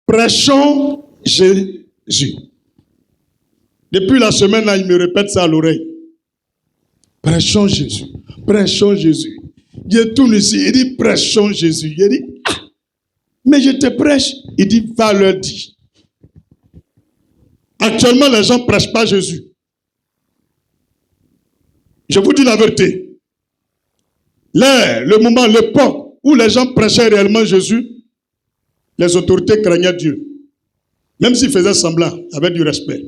Prêchons Jésus. Depuis la semaine, là, il me répète ça à l'oreille. Prêchons Jésus. Prêchons Jésus. Il tourne ici, il dit prêchons Jésus. Il dit, mais je te prêche. Il dit, va leur dire. Actuellement, les gens ne prêchent pas Jésus. Je vous dis la vérité. Le moment, l'époque où les gens prêchaient réellement Jésus, les autorités craignaient Dieu. Même s'ils faisaient semblant, avec du respect.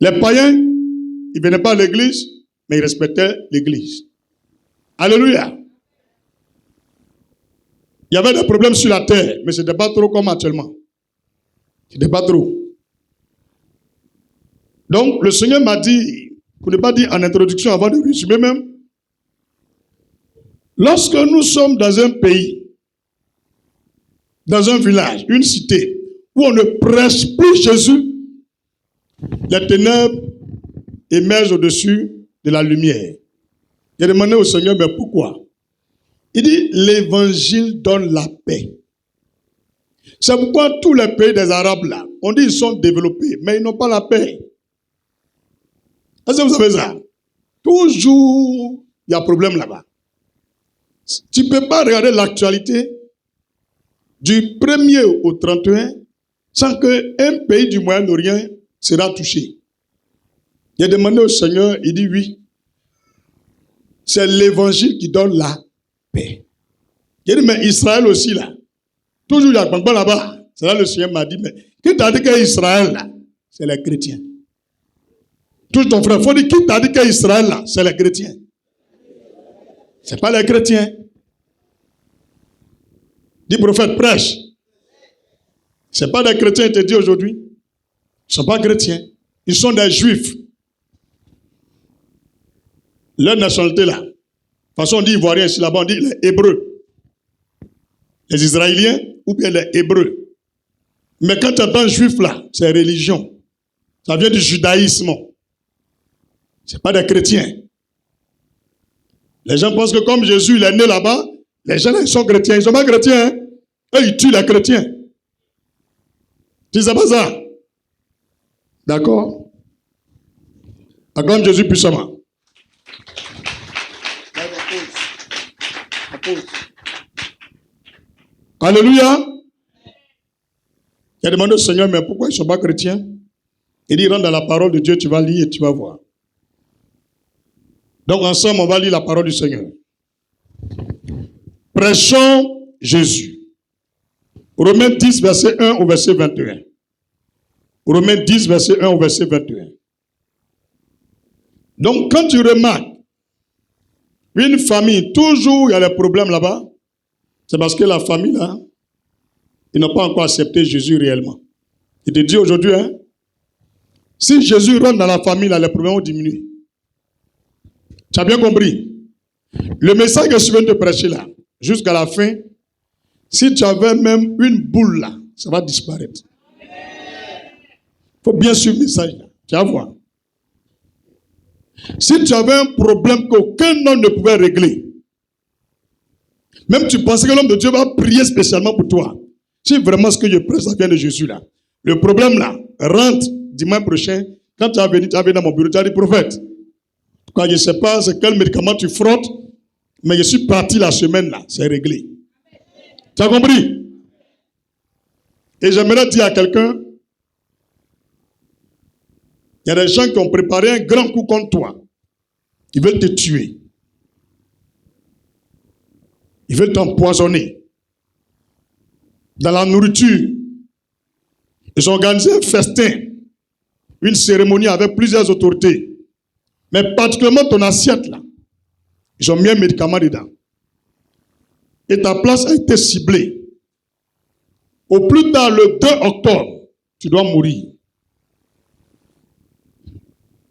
Les païens, ils ne venaient pas à l'église, mais ils respectaient l'église. Alléluia. Il y avait des problèmes sur la terre, mais ce n'était pas trop comme actuellement. Ce n'était pas trop. Donc, le Seigneur m'a dit, pour ne pas dire en introduction, avant de résumer même, lorsque nous sommes dans un pays, dans un village, une cité, où on ne prêche plus Jésus, les ténèbres émergent au-dessus de la lumière. J'ai demandé au Seigneur, mais pourquoi? Il dit, l'évangile donne la paix. C'est pourquoi tous les pays des Arabes, là, on dit qu'ils sont développés, mais ils n'ont pas la paix. Est-ce que vous savez ça? Toujours, il y a problème là-bas. Tu ne peux pas regarder l'actualité du 1er au 31 sans qu'un pays du Moyen-Orient sera touché. Il a demandé au Seigneur, il dit oui. C'est l'évangile qui donne la paix. Il dit, mais Israël aussi là. Toujours il y a un là-bas. C'est là le Seigneur m'a dit, mais qui t'a dit qu'Israël là? C'est les chrétiens. Touche ton frère, il faut dire, qui t'a dit qu'Israël là? C'est les chrétiens. Ce n'est pas les chrétiens. Dis prophète, prêche. Ce n'est pas des chrétiens, il te dit aujourd'hui. Ils ne sont pas chrétiens. Ils sont des juifs. Leur nationalité là. De toute façon, on dit ivoirien ici là-bas, on dit les hébreux. Les Israéliens ou bien les hébreux. Mais quand tu entends juif là, c'est religion. Ça vient du judaïsme. Ce n'est pas des chrétiens. Les gens pensent que comme Jésus il est né là-bas, les gens là, ils sont chrétiens. Ils ne sont pas chrétiens. Hein? Eux, ils tuent les chrétiens. Tu ne sais pas ça? D'accord? Acclame Jésus puissamment. Alléluia. Il a demandé au Seigneur, mais pourquoi ils ne sont pas chrétiens? Il dit, rentre dans la parole de Dieu, tu vas lire et tu vas voir. Donc ensemble, on va lire la parole du Seigneur. Prêchons Jésus. Romains 10, verset 1 au verset 21. Romains 10, verset 1 au verset 21. Donc quand tu remarques une famille, toujours il y a des problèmes là-bas, c'est parce que la famille là, ils n'ont pas encore accepté Jésus réellement. Il te dit aujourd'hui, hein, si Jésus rentre dans la famille là, les problèmes vont diminuer. Tu as bien compris? Le message que je viens de te prêcher là, jusqu'à la fin, si tu avais même une boule là, ça va disparaître. Il faut bien suivre le message là. Tu vas voir. Si tu avais un problème qu'aucun homme ne pouvait régler, même tu pensais que l'homme de Dieu va prier spécialement pour toi, si vraiment ce que je prêche, ça vient de Jésus là. Le problème là, rentre dimanche prochain, quand tu vas venir dans mon bureau, tu as dit prophète, quand je ne sais pas c'est quel médicament tu frottes, mais je suis parti la semaine là, c'est réglé. Tu as compris? Et j'aimerais dire à quelqu'un, il y a des gens qui ont préparé un grand coup contre toi. Ils veulent te tuer. Ils veulent t'empoisonner. Dans la nourriture, ils ont organisé un festin, une cérémonie avec plusieurs autorités. Mais particulièrement ton assiette là, ils ont mis un médicament dedans. Et ta place a été ciblée. Au plus tard, le 2 octobre, tu dois mourir.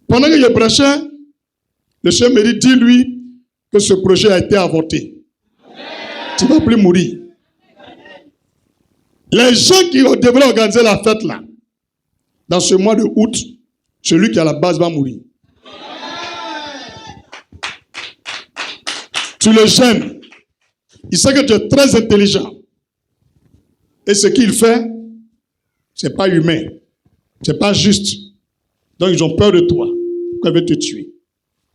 Pendant que je prêchais, le Seigneur me dit, dis-lui que ce projet a été avorté. Tu ne vas plus mourir. Les gens qui devraient organiser la fête là, dans ce mois de août, celui qui est à la base va mourir. Tu le gênes. Il sait que tu es très intelligent. Et ce qu'il fait, c'est pas humain. C'est pas juste. Donc ils ont peur de toi. Pourquoi ils veulent te tuer?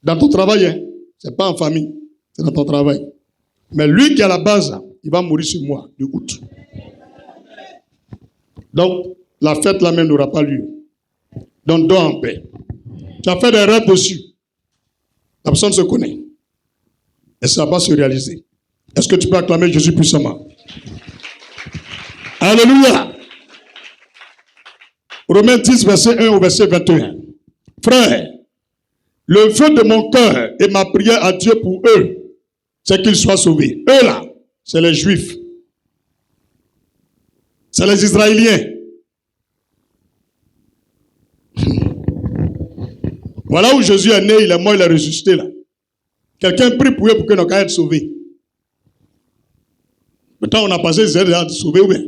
Dans ton travail, hein? C'est pas en famille. C'est dans ton travail. Mais lui qui est à la base, il va mourir ce mois de août. Donc, la fête là même n'aura pas lieu. Donc, dors en paix. Tu as fait des rêves dessus. La personne se connaît. Et ça va pas se réaliser. Est-ce que tu peux acclamer Jésus puissamment? Alléluia. Romains 10, verset 1 au verset 21. Frère, le vœu de mon cœur et ma prière à Dieu pour eux, c'est qu'ils soient sauvés. Eux là, c'est les Juifs. C'est les Israéliens. Voilà où Jésus est né, il est mort, il est ressuscité là. Quelqu'un prie pour eux pour qu'ils n'aient qu'à être sauvés. Maintenant, on a passé les heures à être sauvés ou bien.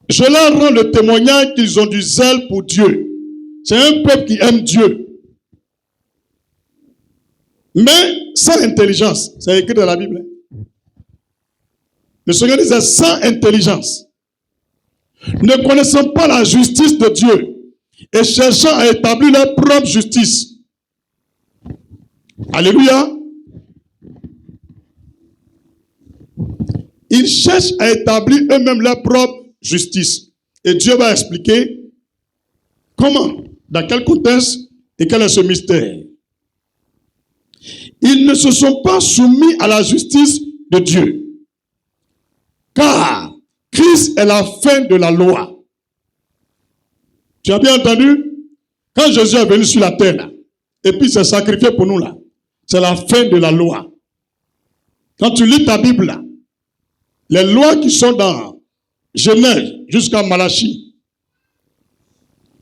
Je leur rends le témoignage qu'ils ont du zèle pour Dieu. C'est un peuple qui aime Dieu. Mais sans intelligence. C'est écrit dans la Bible. Le Seigneur disait sans intelligence. Ne connaissant pas la justice de Dieu et cherchant à établir leur propre justice. Alléluia. Ils cherchent à établir eux-mêmes leur propre justice. Et Dieu va expliquer comment, dans quel contexte et quel est ce mystère. Ils ne se sont pas soumis à la justice de Dieu. Car Christ est la fin de la loi. Tu as bien entendu? Quand Jésus est venu sur la terre, là, et puis s'est sacrifié pour nous, là, c'est la fin de la loi. Quand tu lis ta Bible, là, les lois qui sont dans Genèse jusqu'à Malachie,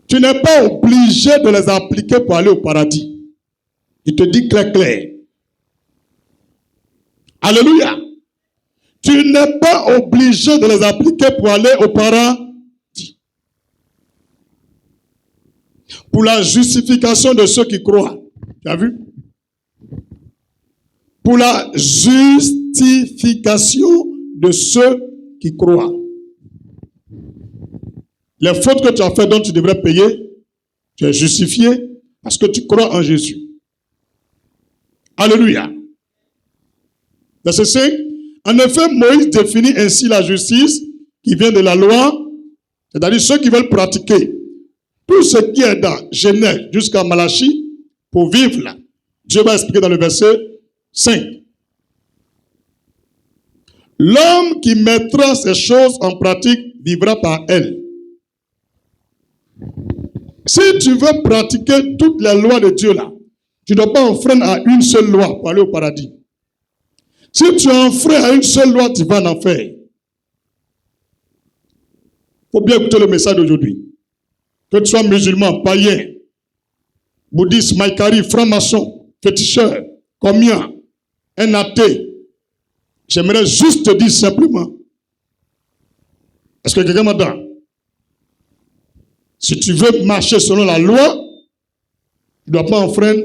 tu n'es pas obligé de les appliquer pour aller au paradis. Il te dit clair. Alléluia. Tu n'es pas obligé de les appliquer pour aller au paradis. Pour la justification de ceux qui croient. Tu as vu? Pour la justification de ceux qui croient. Les fautes que tu as faites dont tu devrais payer, tu es justifié parce que tu crois en Jésus. Alléluia. Verset 5. En effet, Moïse définit ainsi la justice qui vient de la loi, c'est-à-dire ceux qui veulent pratiquer tout ce qui est dans Genèse jusqu'à Malachie pour vivre là. Dieu va expliquer dans le verset 5. L'homme qui mettra ces choses en pratique vivra par elles. Si tu veux pratiquer toutes les lois de Dieu là, tu ne dois pas enfreindre à une seule loi pour aller au paradis. Si tu enfreins à une seule loi, tu vas en enfer. Il faut bien écouter le message d'aujourd'hui. Que tu sois musulman, païen, bouddhiste, maïkari, franc-maçon, féticheur, comien, un athée, j'aimerais juste te dire simplement, est-ce que quelqu'un m'entend? Si tu veux marcher selon la loi, tu ne dois pas enfreindre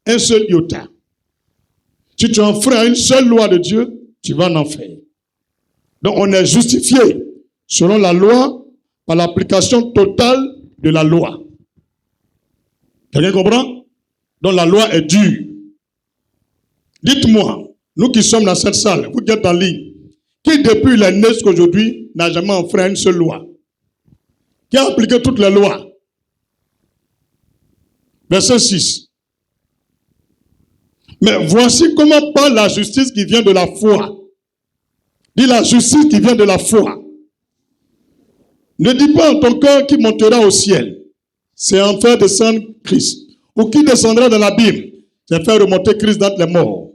un seul iota. Si tu enfreins à une seule loi de Dieu, tu vas en enfer. Donc on est justifié selon la loi par l'application totale de la loi. Quelqu'un comprend? Donc la loi est dure. Dites-moi, nous qui sommes dans cette salle, vous qui êtes en ligne, qui depuis la naissance qu'aujourd'hui n'a jamais enfreint une seule loi? Qui a appliqué toutes les lois? Verset 6. Mais voici comment parle la justice qui vient de la foi. Dis la justice qui vient de la foi. Ne dis pas en ton cœur qui montera au ciel. C'est en faire descendre Christ. Ou qui descendra dans l'abîme. C'est faire remonter Christ d'entre les morts.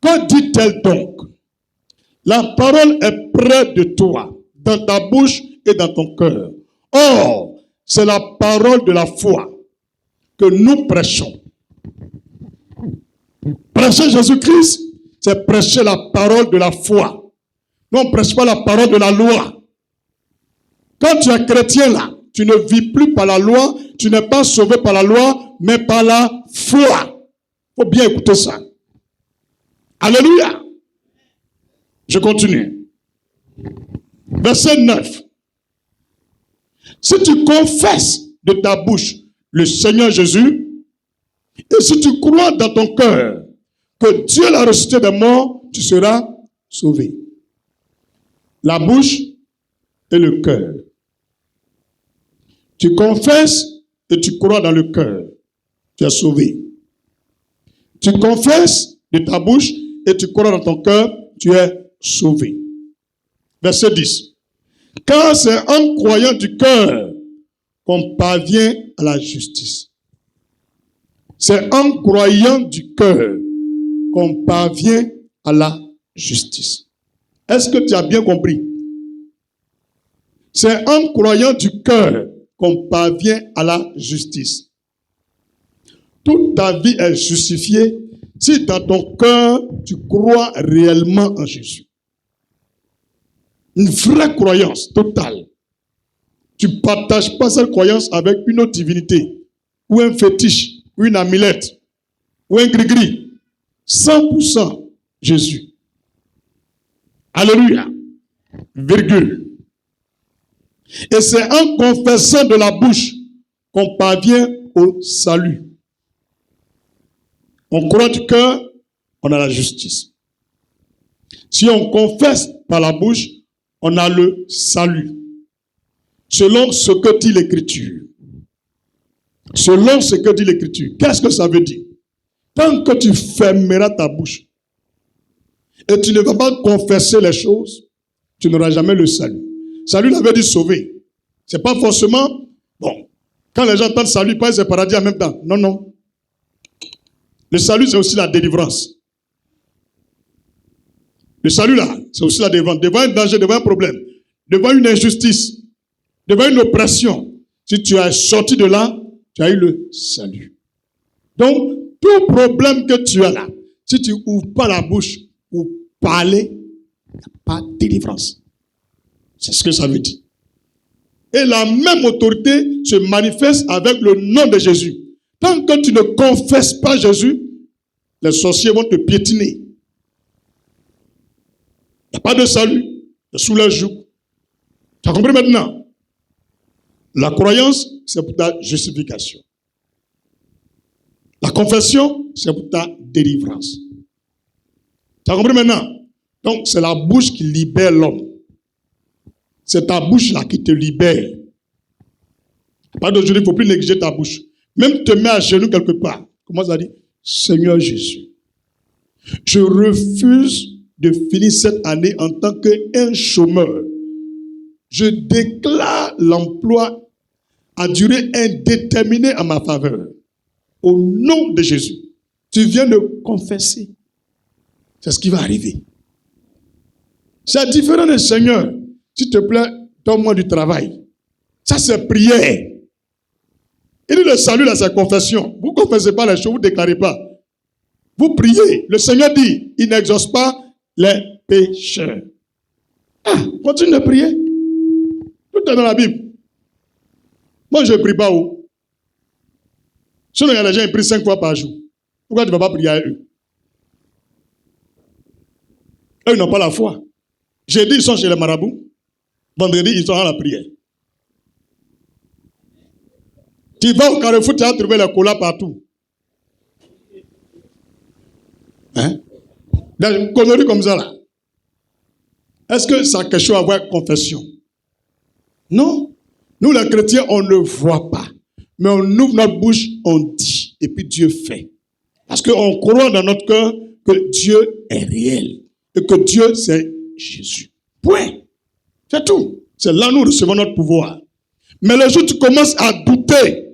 Que dit-elle donc? La parole est près de toi, dans ta bouche et dans ton cœur. Or, c'est la parole de la foi que nous prêchons. Prêcher Jésus-Christ, c'est prêcher la parole de la foi. Nous, on ne prêche pas la parole de la loi. Quand tu es chrétien là, tu ne vis plus par la loi, tu n'es pas sauvé par la loi, mais par la foi. Il faut bien écouter ça. Alléluia. Je continue. Verset 9. Si tu confesses de ta bouche le Seigneur Jésus, et si tu crois dans ton cœur que Dieu l'a ressuscité des morts, tu seras sauvé. La bouche et le cœur. Tu confesses et tu crois dans le cœur, tu es sauvé. Tu confesses de ta bouche et tu crois dans ton cœur, tu es sauvé. Verset 10. Car c'est en croyant du cœur qu'on parvient à la justice. C'est en croyant du cœur qu'on parvient à la justice. Est-ce que tu as bien compris? C'est en croyant du cœur qu'on parvient à la justice. Toute ta vie est justifiée si dans ton cœur tu crois réellement en Jésus. Une vraie croyance totale. Tu ne partages pas cette croyance avec une autre divinité, ou un fétiche, ou une amulette, ou un gris-gris. 100% Jésus. Alléluia. Virgule. Et c'est en confessant de la bouche qu'on parvient au salut. On croit du cœur, on a la justice. Si on confesse par la bouche, on a le salut. Selon ce que dit l'Écriture. Selon ce que dit l'Écriture. Qu'est-ce que ça veut dire? Tant que tu fermeras ta bouche et tu ne vas pas confesser les choses, tu n'auras jamais le salut. Salut, il avait dit sauver. C'est pas forcément, bon, quand les gens entendent salut, pas c'est paradis en même temps. Non, non. Le salut, c'est aussi la délivrance. Le salut, là, c'est aussi la délivrance. Devant un danger, devant un problème, devant une injustice, devant une oppression, si tu es sorti de là, tu as eu le salut. Donc, tout problème que tu as là, si tu n'ouvres pas la bouche pour parler, il n'y a pas de délivrance. C'est ce que ça veut dire. Et la même autorité se manifeste avec le nom de Jésus. Tant que tu ne confesses pas Jésus, les sorciers vont te piétiner. Il n'y a pas de salut. C'est sous leur joug. Tu as compris maintenant? La croyance, c'est pour ta justification. La confession, c'est pour ta délivrance. Tu as compris maintenant? Donc, c'est la bouche qui libère l'homme. C'est ta bouche-là qui te libère. Pas d'aujourd'hui, il ne faut plus négliger ta bouche. Même te mets à genoux quelque part. Comment ça dit? Seigneur Jésus, je refuse de finir cette année en tant qu'un chômeur. Je déclare l'emploi à durée indéterminée à ma faveur. Au nom de Jésus. Tu viens de confesser. C'est ce qui va arriver. C'est différent de Seigneur. S'il te plaît, donne-moi du travail. Ça, c'est prière. Il dit le salut, là, c'est confession. Vous ne confessez pas les choses, vous ne déclarez pas. Vous priez. Le Seigneur dit, il n'exauce pas les pécheurs. Ah, continue de prier. Tout est dans la Bible. Moi, je ne prie pas où. Sinon, il y a des gens qui prient 5 fois par jour. Pourquoi tu ne vas pas prier à eux? Eux, ils n'ont pas la foi. Jeudi, ils sont chez les marabouts. Vendredi, ils sont à la prière. Tu vas au Carrefour, tu vas trouver les colas partout. Hein? Des conneries comme ça, là. Est-ce que ça a quelque chose à voir avec confession? Non. Nous, les chrétiens, on ne voit pas. Mais on ouvre notre bouche, on dit. Et puis Dieu fait. Parce qu'on croit dans notre cœur que Dieu est réel. Et que Dieu, c'est Jésus. Point. C'est tout. C'est là que nous recevons notre pouvoir. Mais le jour où tu commences à douter,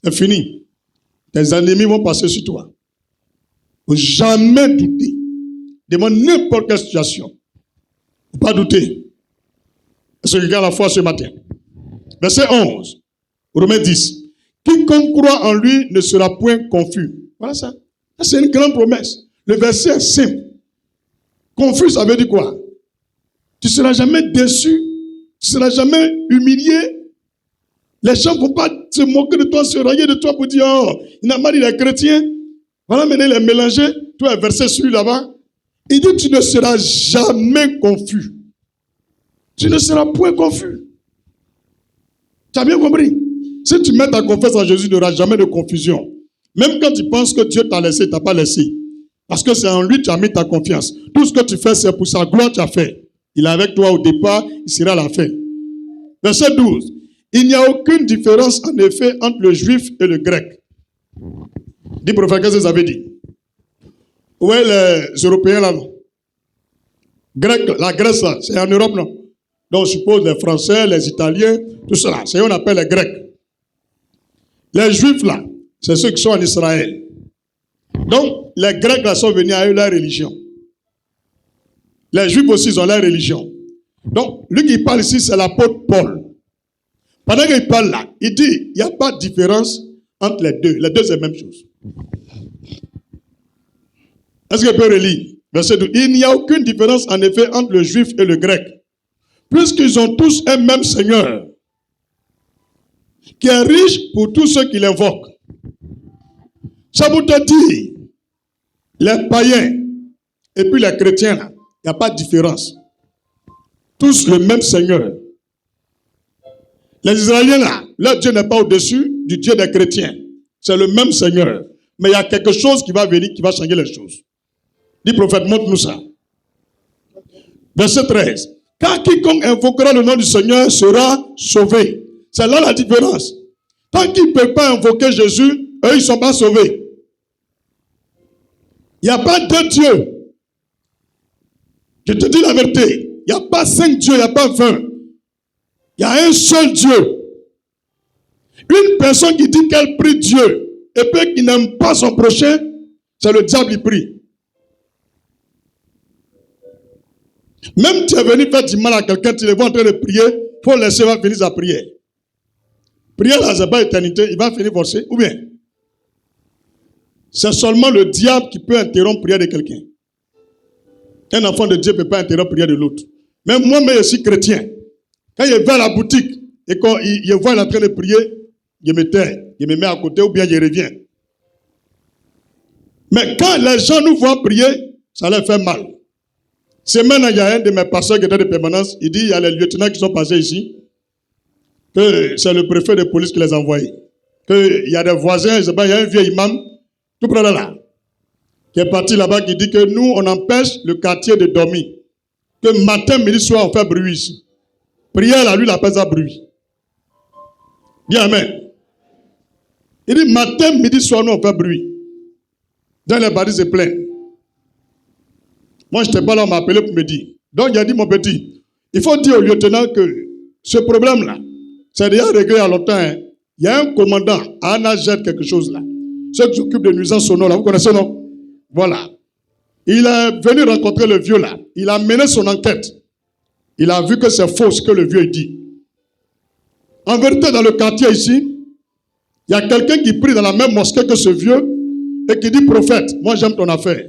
c'est fini. Tes ennemis vont passer sur toi. Il ne faut jamais douter. Demande n'importe quelle situation. Il ne faut pas douter. Est-ce que quelqu'un a la foi ce matin? Verset 11. Romains 10. Quiconque croit en lui ne sera point confus. Voilà ça. Ça, c'est une grande promesse. Le verset est simple. Confus, ça veut dire quoi? Tu ne seras jamais déçu. Tu ne seras jamais humilié. Les gens ne vont pas se moquer de toi, se railler de toi pour dire, oh, il n'a pas dit les chrétiens. Voilà, maintenant, les mélanger. Toi, un verset celui là-bas. Il dit, tu ne seras jamais confus. Tu Tu ne seras point confus. Tu as bien compris? Si tu mets ta confiance en Jésus, il n'y aura jamais de confusion. Même quand tu penses que Dieu t'a laissé, il ne t'a pas laissé. Parce que c'est en lui que tu as mis ta confiance. Tout ce que tu fais, c'est pour sa gloire que tu as fait. Il est avec toi au départ, il sera à la fin. Verset 12. Il n'y a aucune différence en effet entre le juif et le grec. Dis prophète, qu'est-ce que ça veut dire? Où est les Européens là? Grec, la Grèce là, c'est en Europe non? Donc je suppose les Français, les Italiens, tout cela, c'est ce qu'on appelle les Grecs. Les Juifs là, c'est ceux qui sont en Israël. Donc les Grecs là sont venus à eux leur religion. Les Juifs aussi ils ont leur religion. Donc lui qui parle ici c'est l'apôtre Paul. Pendant qu'il parle là, il dit il n'y a pas de différence entre les deux. Les deux c'est la même chose. Est-ce que je peux relire? Verset 12. Il n'y a aucune différence en effet entre le juif et le grec, puisqu'ils ont tous un même Seigneur, qui est riche pour tous ceux qui l'invoquent. Ça vous te dit, les païens et puis les chrétiens, là, il n'y a pas de différence. Tous le même Seigneur. Les Israéliens, là, leur Dieu n'est pas au-dessus du Dieu des chrétiens. C'est le même Seigneur. Mais il y a quelque chose qui va venir, qui va changer les choses. Dis prophète, montre-nous ça. Verset 13. Car quiconque invoquera le nom du Seigneur sera sauvé. C'est là la différence. Tant qu'ils ne peuvent pas invoquer Jésus, eux, ils ne sont pas sauvés. Il n'y a pas deux dieux. Je te dis la vérité. Il n'y a pas 5 dieux, il n'y a pas 20. Il y a un seul Dieu. Une personne qui dit qu'elle prie Dieu et puis qui n'aime pas son prochain, c'est le diable qui prie. Même tu es venu faire du mal à quelqu'un, tu le vois en train de prier, il faut laisser finir sa prière. Prière là, c'est pas éternité, il va finir forcer, ou bien c'est seulement le diable qui peut interrompre la prière de quelqu'un. Un enfant de Dieu ne peut pas interrompre la prière de l'autre. Même moi-même, je suis chrétien. Quand je vais à la boutique et quand je vois il est en train de prier, je me tais, je me mets à côté ou bien je reviens. Mais quand les gens nous voient prier, ça leur fait mal. C'est maintenant, il y a un de mes pasteurs qui était de permanence, il dit, il y a les lieutenants qui sont passés ici, que c'est le préfet de police qui les a envoyés. Qu'il y a des voisins, je sais pas, il y a un vieux imam, tout près de là, qui est parti là-bas, qui dit que nous, on empêche le quartier de dormir. Que matin, midi, soir, on fait bruit ici. Prière, là, lui, il appelle ça bruit. Dis amen. Il dit, matin, midi, soir, nous, on fait bruit. Dans les bâtiments se plaignent. Moi, je n'étais pas là, on m'a appelé pour me dire. Donc, il a dit, mon petit, il faut dire au lieutenant que ce problème-là, c'est déjà réglé à longtemps. Hein. Il y a un commandant, Anna jette quelque chose là. Ceux qui s'occupent de nuisances sonores là, vous connaissez, non? Voilà. Il est venu rencontrer le vieux là. Il a mené son enquête. Il a vu que c'est faux ce que le vieux dit. En vérité, dans le quartier ici, il y a quelqu'un qui prie dans la même mosquée que ce vieux et qui dit, prophète, moi j'aime ton affaire.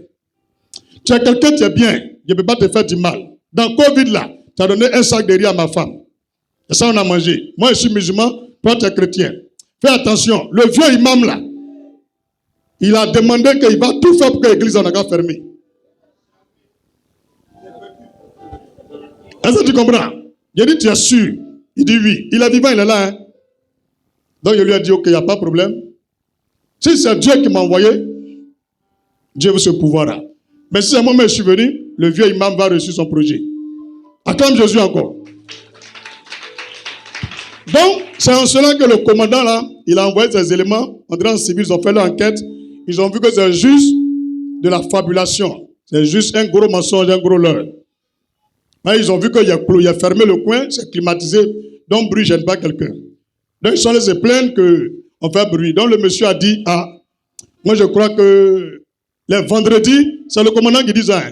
Tu es quelqu'un, tu es bien, je ne peux pas te faire du mal. Dans Covid là, tu as donné un sac de riz à ma femme. Et ça, on a mangé. Moi, je suis musulman, toi, tu es chrétien. Fais attention, le vieux imam là, il a demandé qu'il va tout faire pour que l'église en a fermé. Est-ce que tu comprends? J'ai dit, tu es sûr? Il dit oui. Il est vivant, il est là. Hein? Donc, je lui ai dit, ok, il n'y a pas de problème. Si c'est Dieu qui m'a envoyé, Dieu veut ce pouvoir-là. Mais si c'est moi-même je suis venu, le vieux imam va réussir son projet. Acclame Jésus encore. Donc, c'est en cela que le commandant, là, il a envoyé ses éléments, en civil, ils ont fait leur enquête, ils ont vu que c'est juste de la fabulation. C'est juste un gros mensonge, un gros leurre. Là, ils ont vu qu'il a fermé le coin, c'est climatisé, donc bruit ne gêne pas quelqu'un. Donc, ils sont allés se plaindre qu'on fait bruit. Donc, le monsieur a dit, ah, moi je crois que les vendredis, c'est le commandant qui dit ça. Hein.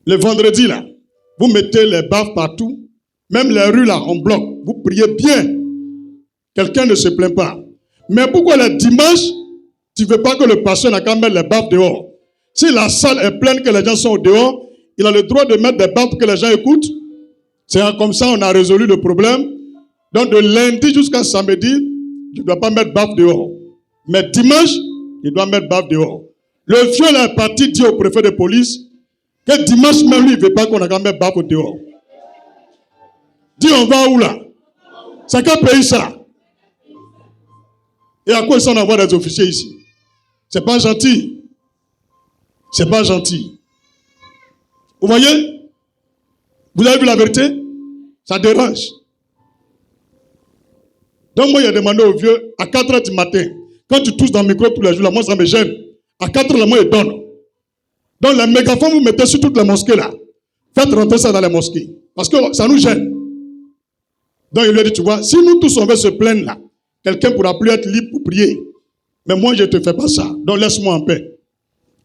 Les vendredis, là, vous mettez les baffes partout, même les rues, là, on bloque. Vous priez bien. Quelqu'un ne se plaint pas. Mais pourquoi le dimanche, tu ne veux pas que le pasteur n'a qu'à mettre les baffes dehors? Si la salle est pleine, que les gens sont dehors, il a le droit de mettre des baffes pour que les gens écoutent. C'est comme ça on a résolu le problème. Donc de lundi jusqu'à samedi, tu ne dois pas mettre baffes dehors. Mais dimanche, il doit mettre baffes dehors. Le vieux là est parti dire au préfet de police que dimanche même lui, il ne veut pas qu'on a qu'à mettre baffes dehors. Dis, on va où là? C'est quel pays ça? Et à quoi ils sont envoie des officiers ici? C'est pas gentil. C'est pas gentil. Vous voyez? Vous avez vu la vérité? Ça dérange. Donc moi, il a demandé au vieux, à 4 h du matin, quand tu tousses dans le micro tous les jours, là, moi ça me gêne. À 4 h, moi, il donne. Donc les mégaphones, vous mettez sur toutes les mosquées là. Faites rentrer ça dans les mosquées. Parce que ça nous gêne. Donc il lui a dit, tu vois, si nous tous on veut se plaindre là, quelqu'un ne pourra plus être libre pour prier. Mais moi, je ne te fais pas ça. Donc laisse-moi en paix.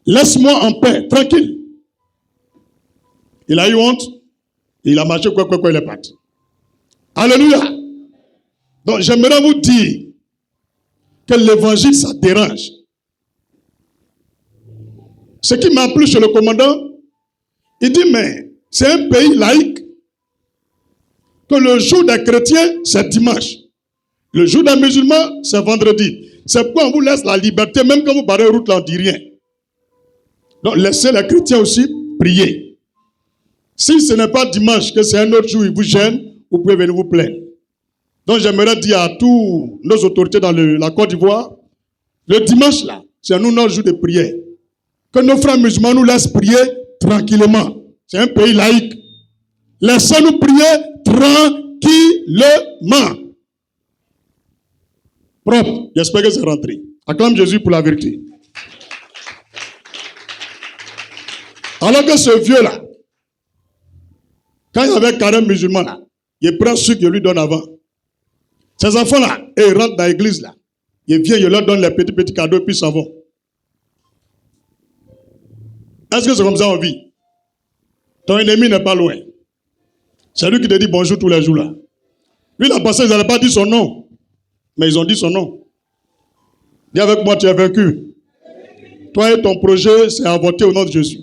Laisse-moi en paix, tranquille. Il a eu honte. Il a marché quoi, il est parti. Alléluia. Donc j'aimerais vous dire que l'évangile, ça dérange. Ce qui m'a plu chez le commandant, il dit, mais c'est un pays laïque, que le jour des chrétiens, c'est dimanche. Le jour des musulmans, c'est vendredi. C'est pourquoi on vous laisse la liberté, même quand vous barrez route, là, on ne dit rien. Donc laissez les chrétiens aussi prier. Si ce n'est pas dimanche, que c'est un autre jour, il vous gêne, vous pouvez venir vous plaindre. Donc j'aimerais dire à tous nos autorités dans la Côte d'Ivoire, le dimanche là, c'est nous notre jour de prière. Que nos frères musulmans nous laissent prier tranquillement. C'est un pays laïque. Laissez-nous prier tranquillement. Propre. J'espère que c'est rentré. Acclame Jésus pour la vérité. Alors que ce vieux-là, quand il y avait carême musulman là, il prend ce qu'il lui donne avant. Ces enfants-là, ils rentrent dans l'église là. Ils viennent, il leur donne les petits cadeaux et puis ils s'en vont. Est-ce que c'est comme ça on vit? Ton ennemi n'est pas loin. C'est lui qui te dit bonjour tous les jours là. Lui, il a passé, ils n'avaient pas dit son nom. Mais ils ont dit son nom. Dis avec moi, tu es vaincu. Toi et ton projet, c'est avorté au nom de Jésus.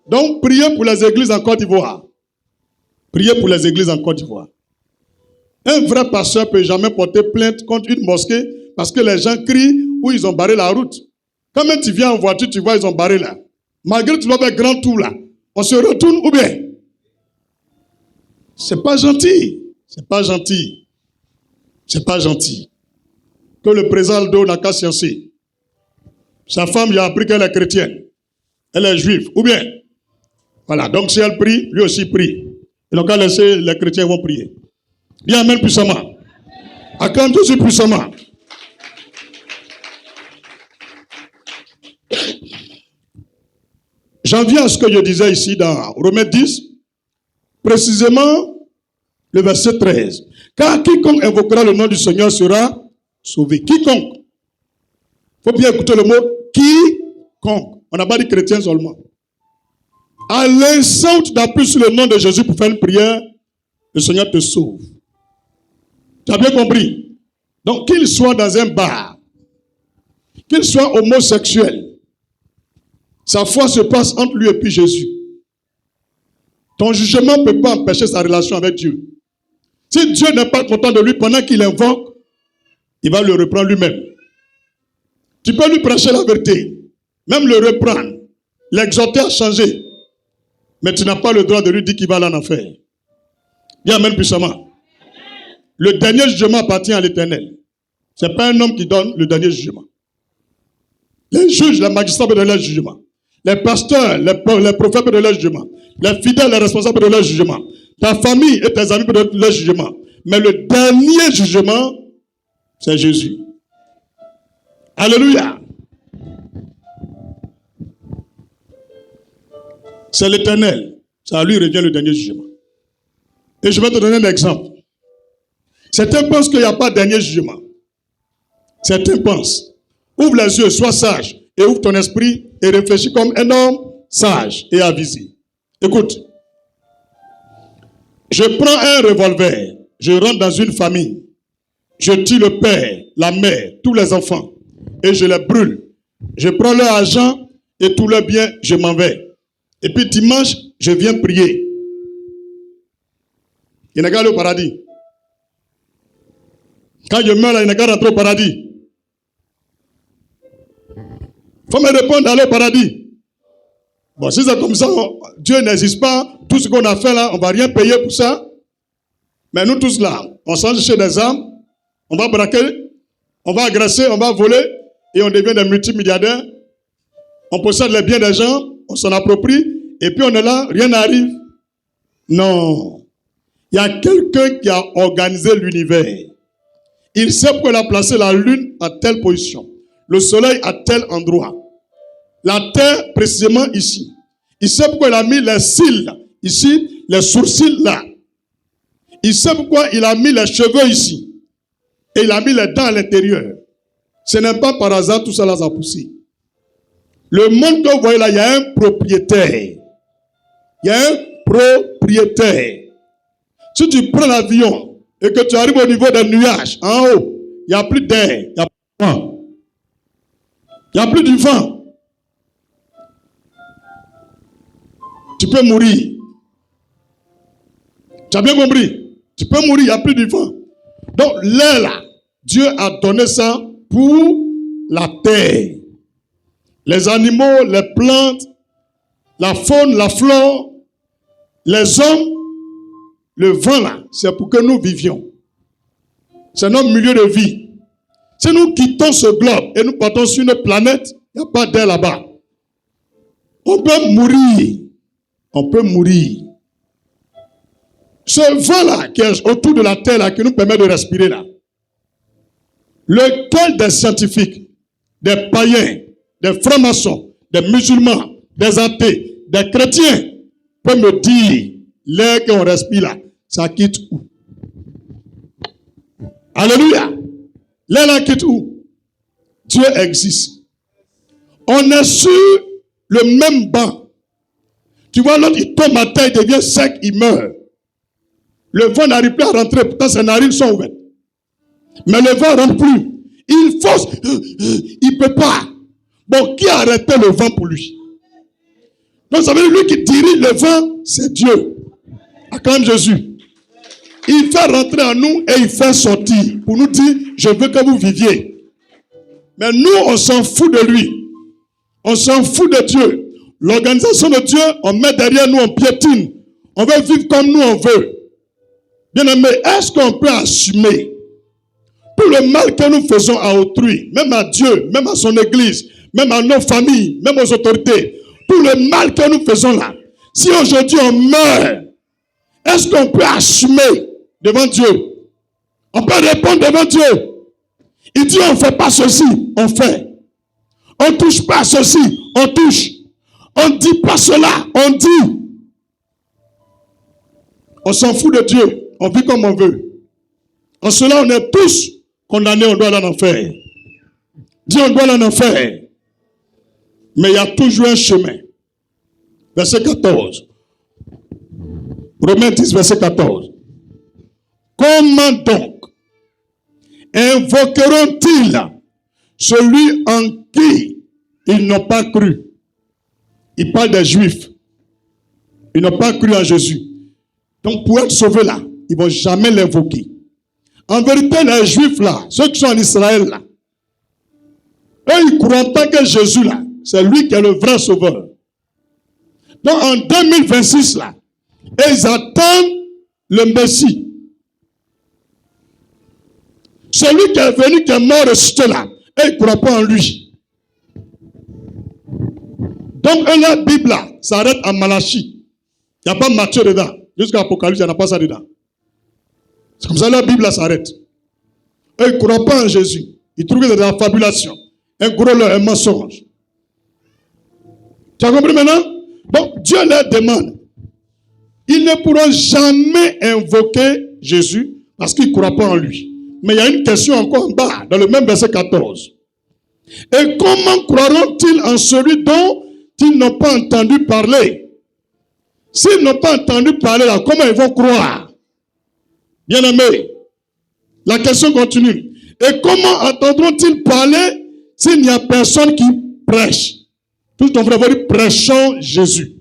Donc, priez pour les églises en Côte d'Ivoire. Priez pour les églises en Côte d'Ivoire. Un vrai pasteur ne peut jamais porter plainte contre une mosquée parce que les gens crient ou ils ont barré la route. Quand même tu viens en voiture, tu vois, ils ont barré là. Malgré que tu vas faire grand tour là, on se retourne ou bien? C'est pas gentil. C'est pas gentil. C'est pas gentil. Que le président Aldo n'a qu'à sciencer. Sa femme, il a appris qu'elle est chrétienne. Elle est juive. Ou bien? Voilà. Donc si elle prie, lui aussi prie. Ils n'ont qu'à laisser les chrétiens vont prier. Dis amen puissamment. Acclame Jésus puissamment. J'en viens à ce que je disais ici dans Romains 10, précisément le verset 13. Car quiconque invoquera le nom du Seigneur sera sauvé. Quiconque. Il faut bien écouter le mot quiconque. On n'a pas dit chrétien seulement. À l'instant où tu t'appuies sur le nom de Jésus pour faire une prière, le Seigneur te sauve. Tu as bien compris? Donc qu'il soit dans un bar, qu'il soit homosexuel, sa foi se passe entre lui et puis Jésus. Ton jugement ne peut pas empêcher sa relation avec Dieu. Si Dieu n'est pas content de lui pendant qu'il invoque, il va le reprendre lui-même. Tu peux lui prêcher la vérité, même le reprendre, l'exhorter à changer. Mais tu n'as pas le droit de lui dire qu'il va aller en enfer. Dis amen puissamment. Le dernier jugement appartient à l'Éternel. Ce n'est pas un homme qui donne le dernier jugement. Les juges, les magistrats peuvent donner le jugement. Les pasteurs, les prophètes peuvent donner le jugement. Les fidèles, les responsables peuvent donner le jugement. Ta famille et tes amis peuvent donner le jugement. Mais le dernier jugement, c'est Jésus. Alléluia. C'est l'Éternel. Ça à lui revient le dernier jugement. Et je vais te donner un exemple. Certains pensent qu'il n'y a pas de dernier jugement. Certains pensent. Ouvre les yeux, sois sage, et ouvre ton esprit et réfléchis comme un homme sage et avisé. Écoute. Je prends un revolver, je rentre dans une famille, je tue le père, la mère, tous les enfants, et je les brûle. Je prends leur argent et tout leur bien, je m'en vais. Et puis dimanche, je viens prier. Il n'a qu'à aller au paradis. Quand je meurs là, il n'a qu'à rentrer au paradis. Il faut me répondre d'aller au paradis. Bon, si c'est comme ça, Dieu n'existe pas. Tout ce qu'on a fait là, on ne va rien payer pour ça. Mais nous tous là, on s'en chez des armes, on va braquer, on va agresser, on va voler, et on devient des multimilliardaires. On possède les biens des gens, on s'en approprie, et puis on est là, rien n'arrive. Non. Il y a quelqu'un qui a organisé l'univers. Il sait pourquoi il a placé la lune à telle position, le soleil à tel endroit, la terre précisément ici. Il sait pourquoi il a mis les cils ici, les sourcils là. Il sait pourquoi il a mis les cheveux ici. Et il a mis les dents à l'intérieur. Ce n'est pas par hasard tout ça là a poussé. Le monde que vous voyez là, il y a un propriétaire. Il y a un propriétaire. Si tu prends l'avion et que tu arrives au niveau des nuages, en haut, il n'y a plus d'air, il n'y a plus de vent. Il n'y a plus de vent. Tu peux mourir. Tu as bien compris? Tu peux mourir, il n'y a plus de vent. Donc, l'air là, Dieu a donné ça pour la terre. Les animaux, les plantes, la faune, la flore, les hommes, le vent là, c'est pour que nous vivions. C'est notre milieu de vie. Si nous quittons ce globe et nous partons sur une planète, il n'y a pas d'air là-bas. On peut mourir. On peut mourir. Ce vent-là qui est autour de la terre là, qui nous permet de respirer là, lequel des scientifiques, des païens, des francs-maçons, des musulmans, des athées, des chrétiens peut me dire l'air qu'on respire là, ça quitte où? Alléluia! L'air là quitte où? Dieu existe. On est sur le même banc. Tu vois, l'autre, il tombe à terre, il devient sec, il meurt. Le vent n'arrive plus à rentrer, pourtant ses narines sont ouvertes. Mais le vent ne rentre plus. Il force, il ne peut pas. Bon, qui a arrêté le vent pour lui? Donc ça veut dire lui qui dirige le vent, c'est Dieu. Acclame Jésus. Il fait rentrer en nous et il fait sortir pour nous dire, je veux que vous viviez. Mais nous, on s'en fout de lui. On s'en fout de Dieu. L'organisation de Dieu, on met derrière nous, on piétine. On veut vivre comme nous on veut. Bien aimé, est-ce qu'on peut assumer tout le mal que nous faisons à autrui, même à Dieu, même à son église, même à nos familles, même aux autorités, tout le mal que nous faisons là, si aujourd'hui on meurt, est-ce qu'on peut assumer devant Dieu? On peut répondre devant Dieu. Il dit on ne fait pas ceci, on fait. On ne touche pas ceci, on touche. On ne dit pas cela, on dit. On s'en fout de Dieu, on vit comme on veut. En cela, on est tous condamnés, on doit aller en enfer. Dieu, on doit aller en enfer. Mais il y a toujours un chemin. Verset 14. Romains 10, verset 14. Comment donc invoqueront-ils celui en qui ils n'ont pas cru? Il parle des Juifs. Ils n'ont pas cru en Jésus. Donc pour être sauvés là, ils ne vont jamais l'invoquer. En vérité, les Juifs là, ceux qui sont en Israël là, eux ils croient pas que Jésus là, c'est lui qui est le vrai sauveur. Donc en 2026 là, ils attendent le Messie. Celui qui est venu, qui est mort ressuscité là, et ils ne croient pas en lui. Donc la Bible là, s'arrête à Malachie. Il n'y a pas Matthieu dedans. Jusqu'à l'Apocalypse, il n'y en a pas ça dedans. C'est comme ça la Bible là s'arrête. Eux, ils ne croient pas en Jésus. Ils trouvent que c'est de la fabulation. Un gros leurre, un mensonge. Tu as compris maintenant? Donc Dieu leur demande. Ils ne pourront jamais invoquer Jésus parce qu'ils ne croient pas en lui. Mais il y a une question encore en bas, dans le même verset 14. Et comment croiront-ils en celui dont ils n'ont pas entendu parler? S'ils n'ont pas entendu parler, là, comment ils vont croire? Bien aimé, la question continue. Et comment entendront-ils parler s'il n'y a personne qui prêche? Tout ton frère va dire, prêchons Jésus.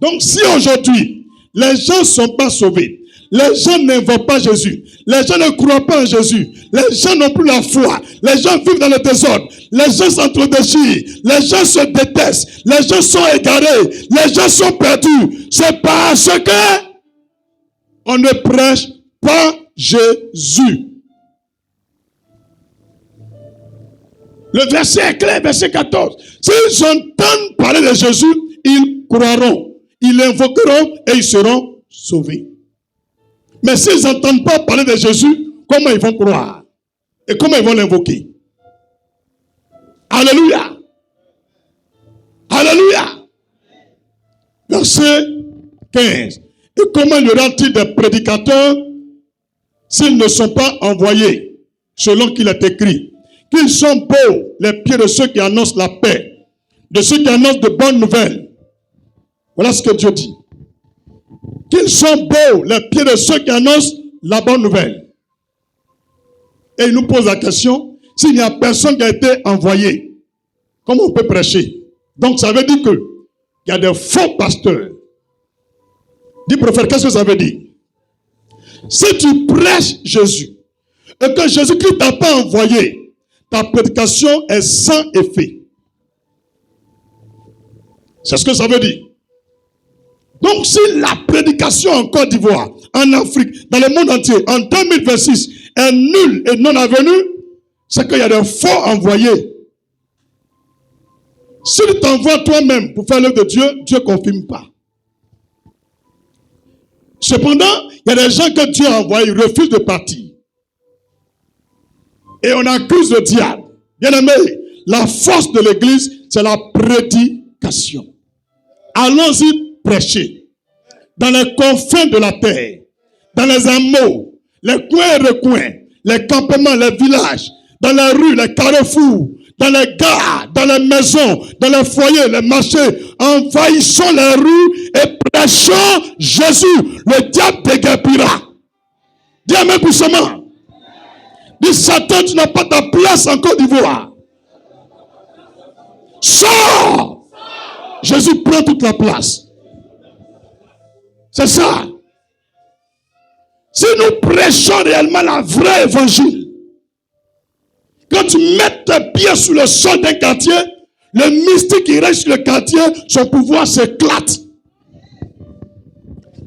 Donc si aujourd'hui, les gens ne sont pas sauvés, les gens n'invoquent pas Jésus, les gens ne croient pas en Jésus, les gens n'ont plus la foi, les gens vivent dans le désordre, les gens s'entre-déchirent, les gens se détestent, les gens sont égarés, les gens sont perdus. C'est parce que on ne prêche pas Jésus. Le verset est clair, verset 14. S'ils entendent parler de Jésus, ils croiront, ils l'invoqueront et ils seront sauvés. Mais s'ils n'entendent pas parler de Jésus, comment ils vont croire? Et comment ils vont l'invoquer? Alléluia. Alléluia. Verset 15. Et comment y aura-t-il des prédicateurs s'ils ne sont pas envoyés, selon qu'il est écrit? Qu'ils sont beaux les pieds de ceux qui annoncent la paix, de ceux qui annoncent de bonnes nouvelles. Voilà ce que Dieu dit. Qu'ils sont beaux les pieds de ceux qui annoncent la bonne nouvelle. Et il nous pose la question, s'il n'y a personne qui a été envoyé, comment on peut prêcher? Donc ça veut dire qu'il y a des faux pasteurs. Dis prophète, qu'est-ce que ça veut dire? Si tu prêches Jésus et que Jésus-Christ t'a pas envoyé, ta prédication est sans effet. C'est ce que ça veut dire. Donc si la prédication en Côte d'Ivoire, en Afrique, dans le monde entier, en 2026, est nulle et non avenue, c'est qu'il y a des faux envoyés. Si tu t'envoies toi-même pour faire l'œuvre de Dieu, Dieu ne confirme pas. Cependant, il y a des gens que Dieu a envoyés, ils refusent de partir. Et on accuse le diable. Bien aimé, la force de l'église, c'est la prédication. Allons-y prêcher. Dans les confins de la terre, dans les hameaux, les coins et recoins, les campements, les villages, dans les rues, les carrefours, dans les gares, dans les maisons, dans les foyers, les marchés, envahissons les rues et prêchons Jésus. Le diable déguerpira. Dis amen puissamment. Dis Satan, tu n'as pas ta place en Côte d'Ivoire. Sors! Jésus prend toute la place. C'est ça. Si nous prêchons réellement la vraie évangile, quand tu mets tes pieds sur le sol d'un quartier, le mystique qui reste sur le quartier, son pouvoir s'éclate.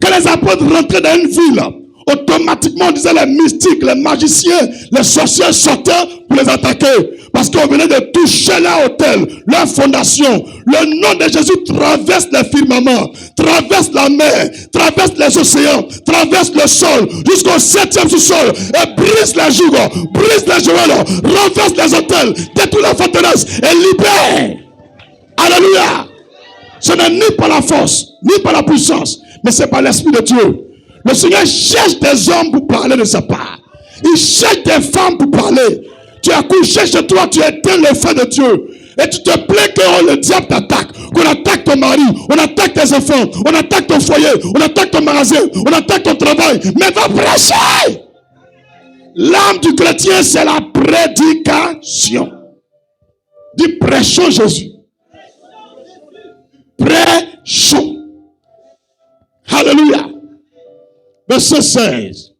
Quand les apôtres rentraient dans une ville, automatiquement on disait les mystiques, les magiciens, les sorciers sortaient pour les attaquer. Parce qu'on venait de toucher leur hôtel, leur fondation. Le nom de Jésus traverse les firmaments, traverse la mer, traverse les océans, traverse le sol, jusqu'au 7e sous-sol, et brise les jougs, brise les jouets, renverse les hôtels, détruit la forteresse et libère. Alléluia. Ce n'est ni par la force, ni par la puissance, mais c'est par l'Esprit de Dieu. Le Seigneur cherche des hommes pour parler de sa part. Il cherche des femmes pour parler. Tu as couché chez toi, tu éteins le feu de Dieu. Et tu te plains que le diable t'attaque. Qu'on attaque ton mari, on attaque tes enfants, on attaque ton foyer, on attaque ton magasin, on attaque ton travail. Mais va prêcher. L'âme du chrétien, c'est la prédication. Dis prêchons Jésus. Prêchons. Alléluia. Verset 16.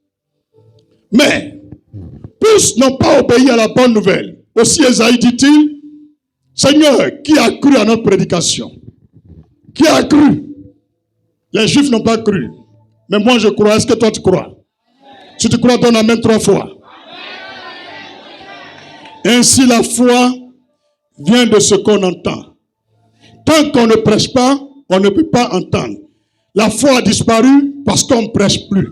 Mais tous n'ont pas obéi à la bonne nouvelle. Aussi Esaïe dit-il, Seigneur, qui a cru à notre prédication? Qui a cru? Les Juifs n'ont pas cru. Mais moi je crois. Est-ce que toi tu crois? Si tu crois, donne amen 3 fois. Ainsi la foi vient de ce qu'on entend. Tant qu'on ne prêche pas, on ne peut pas entendre. La foi a disparu parce qu'on ne prêche plus.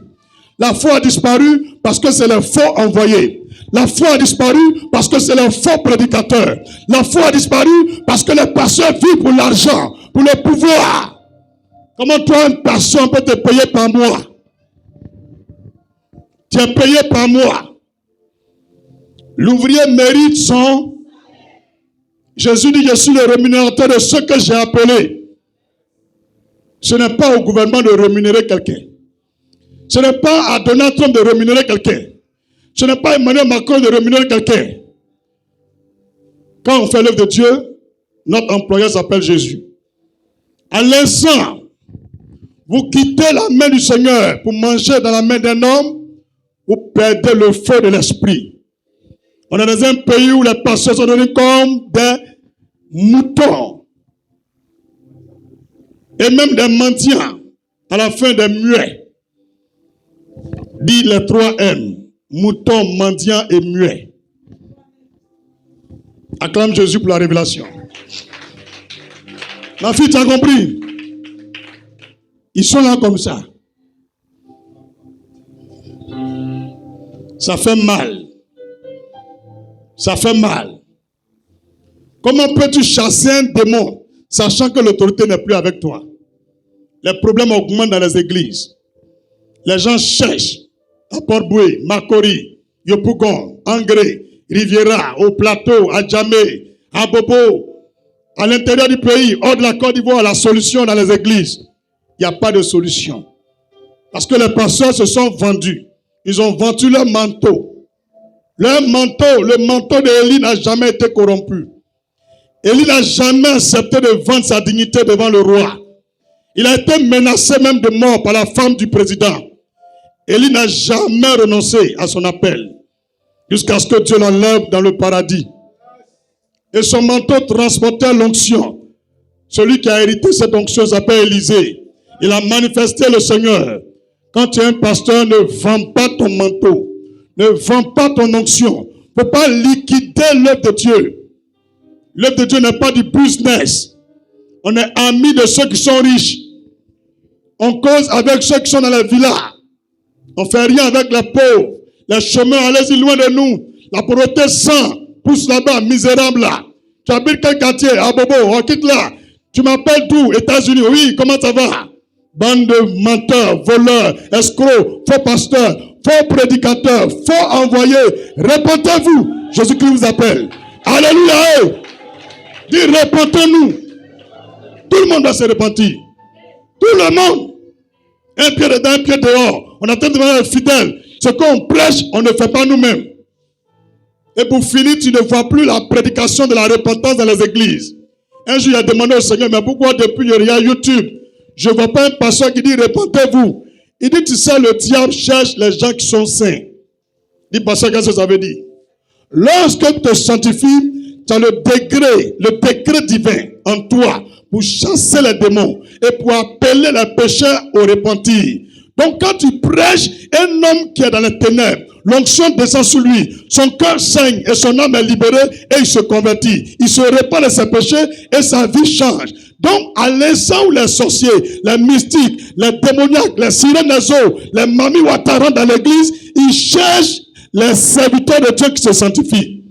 La foi a disparu parce que c'est le faux envoyé. La foi a disparu parce que c'est le faux prédicateur. La foi a disparu parce que les pasteurs vivent pour l'argent, pour le pouvoir. Comment toi, une personne peut te payer par mois? Tu es payé par mois. L'ouvrier mérite son... Jésus dit, je suis le rémunérateur de ceux que j'ai appelés. Ce n'est pas au gouvernement de rémunérer quelqu'un. Ce n'est pas à Donald Trump de rémunérer quelqu'un. Ce n'est pas à Emmanuel Macron de rémunérer quelqu'un. Quand on fait l'œuvre de Dieu, notre employeur s'appelle Jésus. À l'instant, vous quittez la main du Seigneur pour manger dans la main d'un homme, vous perdez le feu de l'esprit. On est dans un pays où les pasteurs sont devenus comme des moutons. Et même des mendiants, à la fin des muets. Dis les 3 M. Mouton, mendiant et muet. Acclame Jésus pour la révélation. Ma fille, tu as compris? Ils sont là comme ça. Ça fait mal. Ça fait mal. Comment peux-tu chasser un démon sachant que l'autorité n'est plus avec toi? Les problèmes augmentent dans les églises. Les gens cherchent à Port-Boué, Makori, Yopougon, Angré, Riviera, au plateau, à Djamé, à Bobo, à l'intérieur du pays, hors de la Côte d'Ivoire, la solution dans les églises. Il n'y a pas de solution. Parce que les pasteurs se sont vendus. Ils ont vendu leur manteau. Leur manteau, le manteau d'Élie n'a jamais été corrompu. Élie n'a jamais accepté de vendre sa dignité devant le roi. Il a été menacé même de mort par la femme du président. Élie n'a jamais renoncé à son appel jusqu'à ce que Dieu l'enlève dans le paradis. Et son manteau transportait l'onction. Celui qui a hérité cette onction s'appelle Élisée. Il a manifesté le Seigneur. Quand tu es un pasteur, ne vends pas ton manteau. Ne vends pas ton onction. Il ne faut pas liquider l'œuvre de Dieu. L'œuvre de Dieu n'est pas du business. On est amis de ceux qui sont riches. On cause avec ceux qui sont dans la villa. On ne fait rien avec les pauvres. Les chemins, allez-y loin de nous. La pauvreté sang pousse là-bas, misérable là. Tu habites quel quartier? À Bobo, on quitte là. Tu m'appelles d'où? États-Unis. Oui, comment ça va? Bande de menteurs, voleurs, escrocs, faux pasteurs, faux prédicateurs, faux envoyés. Répentez-vous. Jésus-Christ vous appelle. Alléluia. Dis, répentez-nous. Tout le monde doit se repentir. Tout le monde. Un pied dedans, un pied dehors. On attend de devenir fidèle. Ce qu'on prêche, on ne fait pas nous-mêmes. Et pour finir, tu ne vois plus la prédication de la repentance dans les églises. Un jour, il a demandé au Seigneur, mais pourquoi depuis il y a YouTube, je ne vois pas un pasteur qui dit, repentez-vous. Il dit, tu sais, le diable cherche les gens qui sont saints. Dis, pasteur, qu'est-ce que ça veut dire? Lorsque tu te sanctifies, tu as le décret divin en toi pour chasser les démons et pour appeler les pécheurs au repentir. Donc quand tu prêches, un homme qui est dans les ténèbres, l'onction descend sur lui, son cœur saigne et son âme est libérée et il se convertit. Il se répand de ses péchés et sa vie change. Donc à l'instant où les sorciers, les mystiques, les démoniaques, les sirènes des eaux, les mamies ouattara dans l'église, ils cherchent les serviteurs de Dieu qui se sanctifient.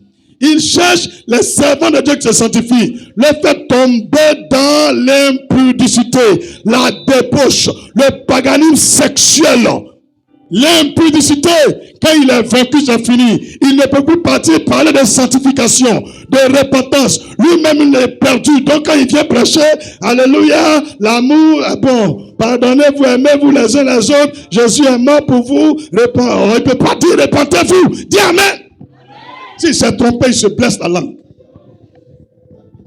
Ils cherchent les servants de Dieu qui se sanctifient, les fait tomber dans l'impudicité, la débauche, le paganisme sexuel. L'impudicité, quand il est vaincu, c'est fini. Il ne peut plus partir parler de sanctification, de repentance. Lui-même, il est perdu. Donc, quand il vient prêcher, alléluia, l'amour, bon, pardonnez-vous, aimez-vous les uns les autres. Jésus est mort pour vous. Il ne peut pas dire, répentez-vous. Dis amen. S'il s'est trompé, il se blesse la langue.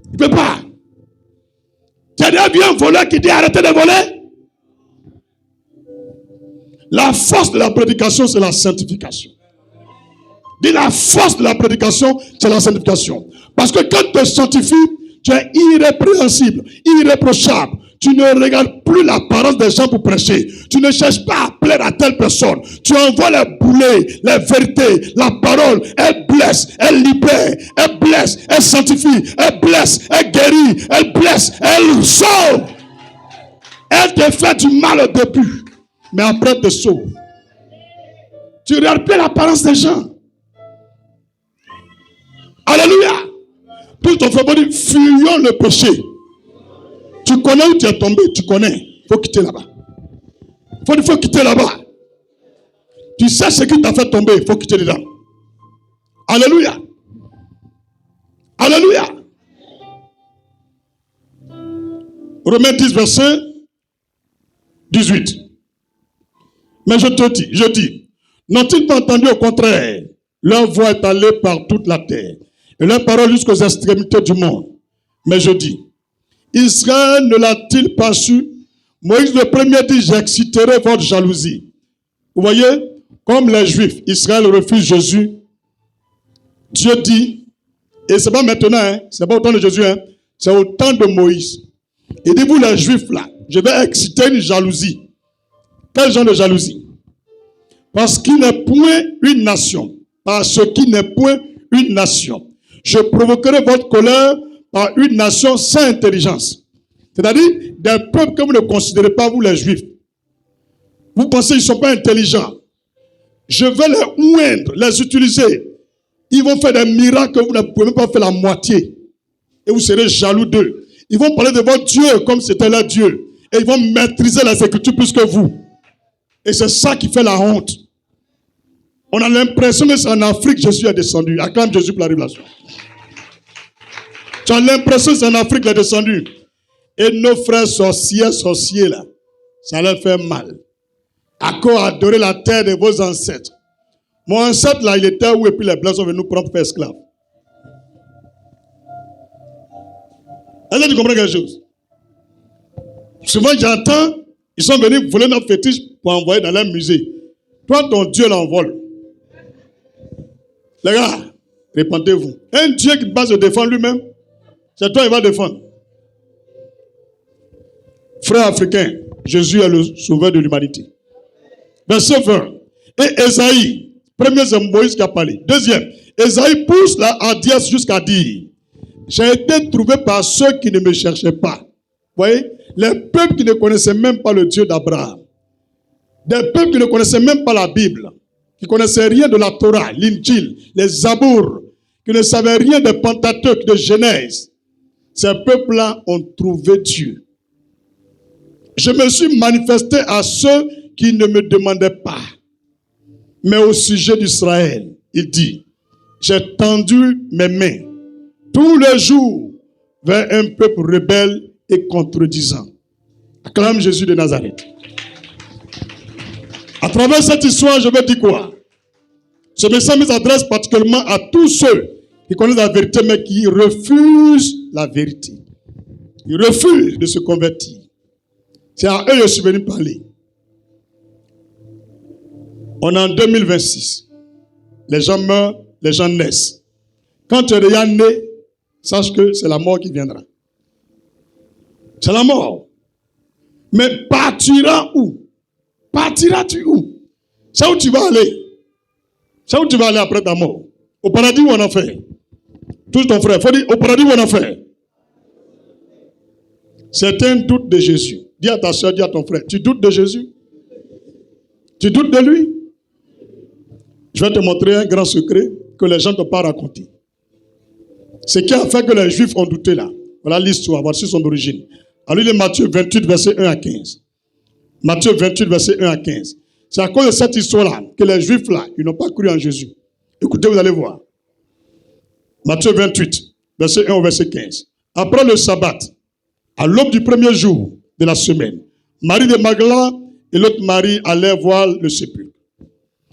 Il ne peut pas. Tu as déjà vu un voleur qui dit arrêtez de voler? La force de la prédication, c'est la sanctification. Dis la force de la prédication, c'est la sanctification. Parce que quand tu te sanctifies, tu es irrépréhensible, irréprochable. Tu ne regardes plus l'apparence des gens pour prêcher. Tu ne cherches pas à plaire à telle personne. Tu envoies les boulets, les vérités, la parole. Elle blesse, elle libère, elle blesse, elle sanctifie, elle blesse, elle guérit, elle blesse, elle sauve. Elle te fait du mal au début, mais après elle te sauve. Tu ne regardes plus l'apparence des gens. Alléluia. Tout ton frère dit, fuyons le péché. Tu connais où tu es tombé, tu connais. Il faut quitter là-bas. Il faut quitter là-bas. Tu sais ce qui t'a fait tomber, il faut quitter dedans. Alléluia. Alléluia. Romains 10, verset 18. Mais je dis, n'ont-ils pas entendu au contraire? Leur voix est allée par toute la terre, et leur parole jusqu'aux extrémités du monde. Mais je dis, Israël ne l'a-t-il pas su? Moïse le premier dit, j'exciterai votre jalousie. Vous voyez, comme les Juifs, Israël refuse Jésus. Dieu dit, et c'est pas maintenant, hein, c'est pas au temps de Jésus, hein, c'est au temps de Moïse. Il dit, vous les Juifs là, je vais exciter une jalousie. Quel genre de jalousie? Parce qu'il n'est point une nation. Parce qu'il n'est point une nation. Je provoquerai votre colère par une nation sans intelligence. C'est-à-dire, des peuples que vous ne considérez pas, vous les Juifs. Vous pensez qu'ils ne sont pas intelligents. Je vais les oindre, les utiliser. Ils vont faire des miracles que vous ne pouvez même pas faire la moitié. Et vous serez jaloux d'eux. Ils vont parler de votre Dieu comme c'était leur Dieu. Et ils vont maîtriser les Écritures plus que vous. Et c'est ça qui fait la honte. On a l'impression que c'est en Afrique que Jésus est descendu. Acclame Jésus pour la révélation. Tu as l'impression que c'est en Afrique qu'il est descendu. Et nos frères sorciers là, ça leur fait mal. À quoi adorer la terre de vos ancêtres. Mon ancêtre là, il était où et puis les blancs sont venus nous prendre pour esclaves. Est-ce que tu comprends quelque chose? Souvent j'entends, ils sont venus voler notre fétiche pour envoyer dans leur musée. Toi, ton Dieu l'envole. Les gars, répentez-vous. Un Dieu qui va se défendre lui-même, c'est toi qui va défendre. Frères africains, Jésus est le sauveur de l'humanité. Verset 20. Et Esaïe, premier c'est Moïse qui a parlé. Deuxième, Esaïe pousse la hardiesse jusqu'à dire, j'ai été trouvé par ceux qui ne me cherchaient pas. Vous voyez, les peuples qui ne connaissaient même pas le Dieu d'Abraham. Des peuples qui ne connaissaient même pas la Bible, qui ne connaissaient rien de la Torah, l'Injil, les Zabours, qui ne savaient rien de Pentateuque, de Genèse. Ces peuples-là ont trouvé Dieu. Je me suis manifesté à ceux qui ne me demandaient pas. Mais au sujet d'Israël, il dit, j'ai tendu mes mains tous les jours vers un peuple rebelle et contredisant. Acclame Jésus de Nazareth. À travers cette histoire, je vais dire quoi? Ce message s'adresse particulièrement à tous ceux qui connaissent la vérité, mais qui refusent la vérité. Ils refusent de se convertir. C'est à eux que je suis venu parler. On est en 2026. Les gens meurent, les gens naissent. Quand tu es déjà né, sache que c'est la mort qui viendra. C'est la mort. Mais partiras où? Partiras-tu où? C'est où tu vas aller? C'est où tu vas aller après ta mort? Au paradis ou en enfer? Touche ton frère. Il faut dire au paradis ou en enfer? C'est un doute de Jésus. Dis à ta soeur, dis à ton frère, tu doutes de Jésus? Tu doutes de lui? Je vais te montrer un grand secret que les gens ne t'ont pas raconté. Ce qui a fait que les Juifs ont douté là. Voilà l'histoire, voici son origine. Alors il est Matthieu 28, verset 1 à 15. Matthieu 28, verset 1 à 15. C'est à cause de cette histoire-là que les Juifs là, ils n'ont pas cru en Jésus. Écoutez, vous allez voir. Matthieu 28, verset 1 au verset 15. Après le sabbat, à l'aube du premier jour de la semaine, Marie de Magdala et l'autre Marie allèrent voir le sépulcre.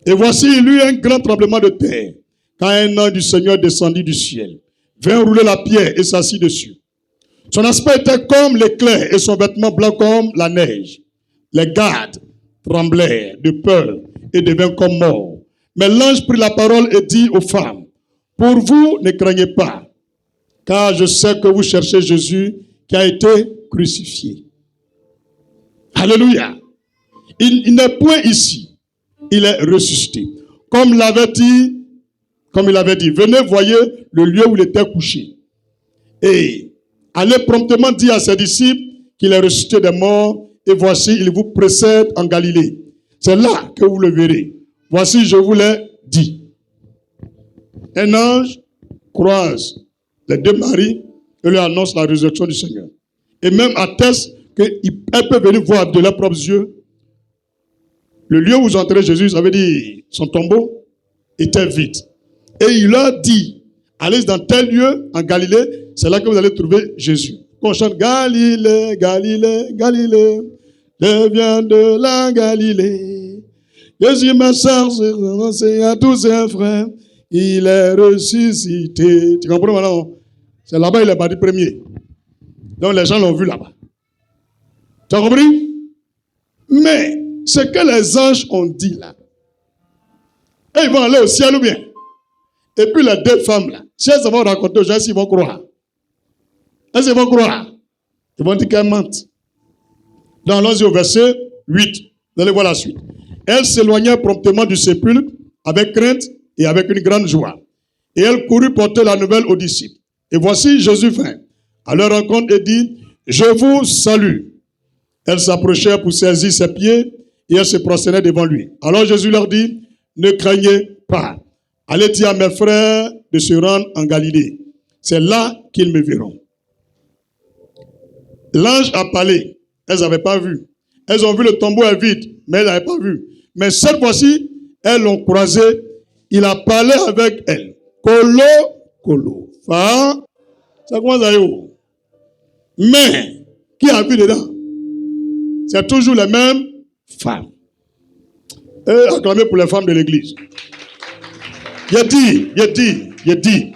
Et voici, il y eut un grand tremblement de terre, quand un ange du Seigneur descendit du ciel, vint rouler la pierre et s'assit dessus. Son aspect était comme l'éclair et son vêtement blanc comme la neige. Les gardes tremblèrent de peur et devinrent comme morts. Mais l'ange prit la parole et dit aux femmes, pour vous, ne craignez pas, car je sais que vous cherchez Jésus qui a été crucifié. Alléluia. Il n'est point ici. Il est ressuscité. Comme il avait dit, venez voyez le lieu où il était couché. Et allez promptement dire à ses disciples qu'il est ressuscité des morts, et voici, il vous précède en Galilée. C'est là que vous le verrez. Voici, je vous l'ai dit. Un ange croise les deux maris et lui annonce la résurrection du Seigneur. Et même atteste qu'elle peut venir voir de leurs propres yeux le lieu où ils ont enterré Jésus, ça veut dire son tombeau, était vide. Et il leur dit, allez dans tel lieu, en Galilée, c'est là que vous allez trouver Jésus. On chante Galilée, Galilée, Galilée, je viens de la Galilée. Jésus, ma soeur, c'est à tous ses frères, il est ressuscité. Tu comprends maintenant? C'est là-bas il est parti premier. Donc les gens l'ont vu là-bas. Tu as compris? Mais ce que les anges ont dit là, et ils vont aller au ciel ou bien? Et puis les deux femmes là, si elles vont raconter aux gens, ils vont croire. Est-ce qu'ils vont croire? Ils vont dire qu'elles mentent. Donc allons-y au verset 8. Vous allez voir la suite. Elle s'éloigna promptement du sépulcre avec crainte et avec une grande joie. Et elle courut porter la nouvelle aux disciples. Et voici Jésus vint à leur rencontre et dit, « Je vous salue. » Elles s'approchèrent pour saisir ses pieds et elles se prosternaient devant lui. Alors Jésus leur dit, « Ne craignez pas. Allez dire à mes frères de se rendre en Galilée. C'est là qu'ils me verront. » L'ange a parlé. Elles n'avaient pas vu. Elles ont vu le tombeau est vide, mais elles n'avaient pas vu. Mais cette fois-ci, elles l'ont croisé. Il a parlé avec elles. Colo. Ça commence à aller où? Mais, qui a vu dedans? C'est toujours les mêmes femmes. Et acclamez pour les femmes de l'église. J'ai dit.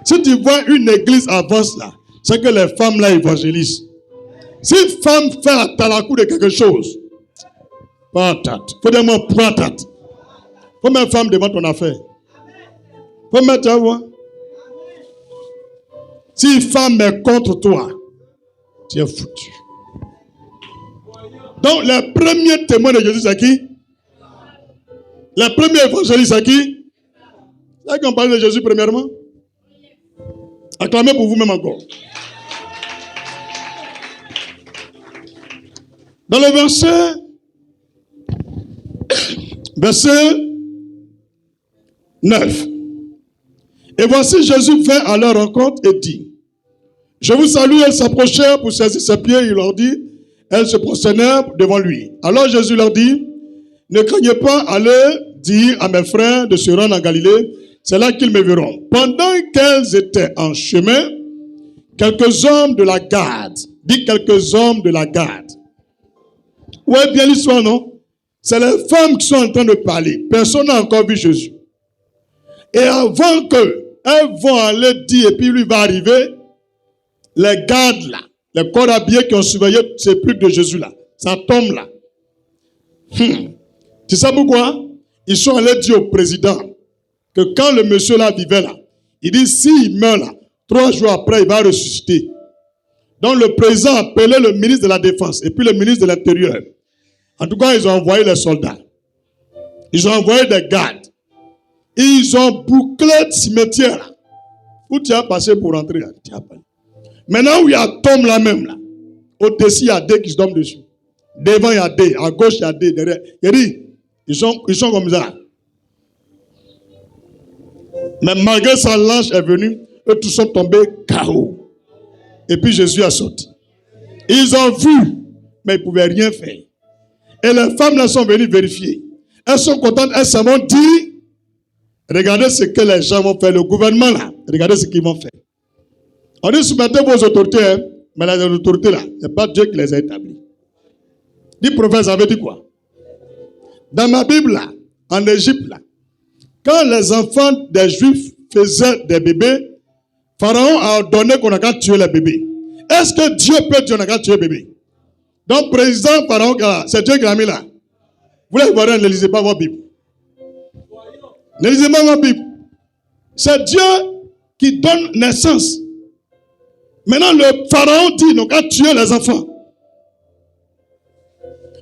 Si tu vois une église avance là, c'est que les femmes là évangélisent. Si une femme fait à talakou de quelque chose, patate. Faut dire moi patate. Faut mettre femme devant ton affaire. Faut mettre ta voix. Si une femme est contre toi, tu es foutu. Donc, les premiers témoins de Jésus, c'est qui? Les premiers évangélistes, c'est qui? C'est qu'on parle de Jésus premièrement. Acclamez pour vous-même encore. Dans le verset 9. Et voici Jésus vint à leur rencontre et dit, « Je vous salue. » Elles s'approchèrent pour saisir ses pieds. Il leur dit, elles se prosternèrent devant lui. Alors Jésus leur dit, « Ne craignez pas, allez dire à mes frères de se rendre en Galilée. C'est là qu'ils me verront. » Pendant qu'elles étaient en chemin, quelques hommes de la garde, dit quelques hommes de la garde. Où est bien l'histoire, non? C'est les femmes qui sont en train de parler. Personne n'a encore vu Jésus. Et avant qu'elles vont aller dire, et puis lui va arriver, les gardes là, les corps habillés qui ont surveillé le sépulcre de Jésus là, ça tombe là. Tu sais pourquoi? Ils sont allés dire au président que quand le monsieur là vivait là, il dit s'il meurt là, 3 jours après il va ressusciter. Donc le président a appelé le ministre de la Défense et puis le ministre de l'Intérieur. En tout cas, ils ont envoyé les soldats. Ils ont envoyé des gardes. Ils ont bouclé le cimetière là. Où tu as passé pour rentrer là? Tu as pas. Maintenant où il y a tombe là même là, au-dessus il y a des qui se tombent dessus. Devant il y a des, à gauche il y a des, derrière. Il dit, ils sont comme ça. Mais malgré ça, l'ange est venu, eux tous sont tombés KO. Et puis Jésus a sorti. Ils ont vu, mais ils ne pouvaient rien faire. Et les femmes là sont venues vérifier. Elles sont contentes, elles se vont dire, regardez ce que les gens vont faire, le gouvernement là, regardez ce qu'ils vont faire. On dit soumettez vos autorités, hein, mais les autorités là, ce n'est pas Dieu qui les a établies. Dit prophète, ça veut dire quoi? Dans ma Bible là, en Égypte là, quand les enfants des Juifs faisaient des bébés, Pharaon a ordonné qu'on a qu'à tuer les bébés. Est-ce que Dieu peut dire qu'on a qu'à tuer les bébés? Donc, président Pharaon, c'est Dieu qui l'a mis là. Vous les voyez, ne lisez pas votre Bible. Ne lisez pas votre Bible. C'est Dieu qui donne naissance. Maintenant, le Pharaon dit, donc, à tuer les enfants.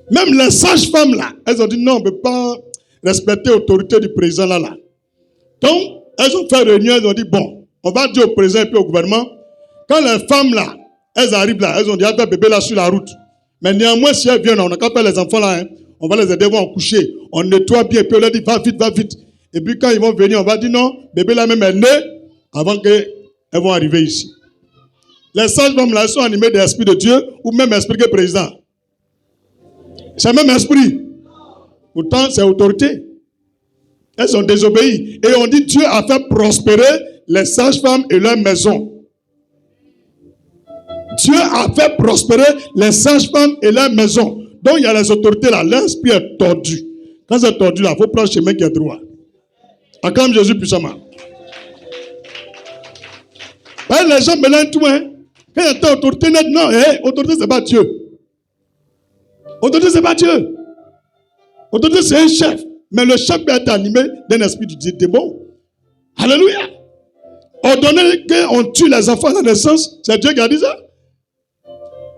Même les sages-femmes là, elles ont dit, non, on ne peut pas respecter l'autorité du président là. Donc, elles ont fait réunion, elles ont dit, bon, on va dire au président et puis au gouvernement, quand les femmes là, elles arrivent là, elles ont dit, ah, bébé là sur la route. Mais néanmoins, si elles viennent, on n'a qu'à faire les enfants là, hein, on va les aider, on va en coucher, on nettoie bien, et puis on leur dit, va vite. Et puis quand ils vont venir, on va dire, non, bébé là même est né, avant qu'elles vont arriver ici. Les sages-femmes là, elles sont animées de l'esprit de Dieu, ou même esprit que président. C'est le même esprit. Pourtant, c'est autorité. Elles ont désobéi. Et on dit, Dieu a fait prospérer les sages-femmes et leur maison. Dieu a fait prospérer les sages-femmes et leur maison. Donc, il y a les autorités là. L'esprit est tordu. Quand c'est tordu là, il faut prendre le chemin qui est droit. Acclame Jésus puissamment. Les gens mélangent tout. Hein. Quand il y a autorité, non, autorité, c'est pas Dieu. Autorité, c'est pas Dieu. Autorité, c'est un chef. Mais le chef peut être animé d'un esprit du démon. Alléluia. Ordonner qu'on tue les enfants à la naissance, c'est Dieu qui a dit ça.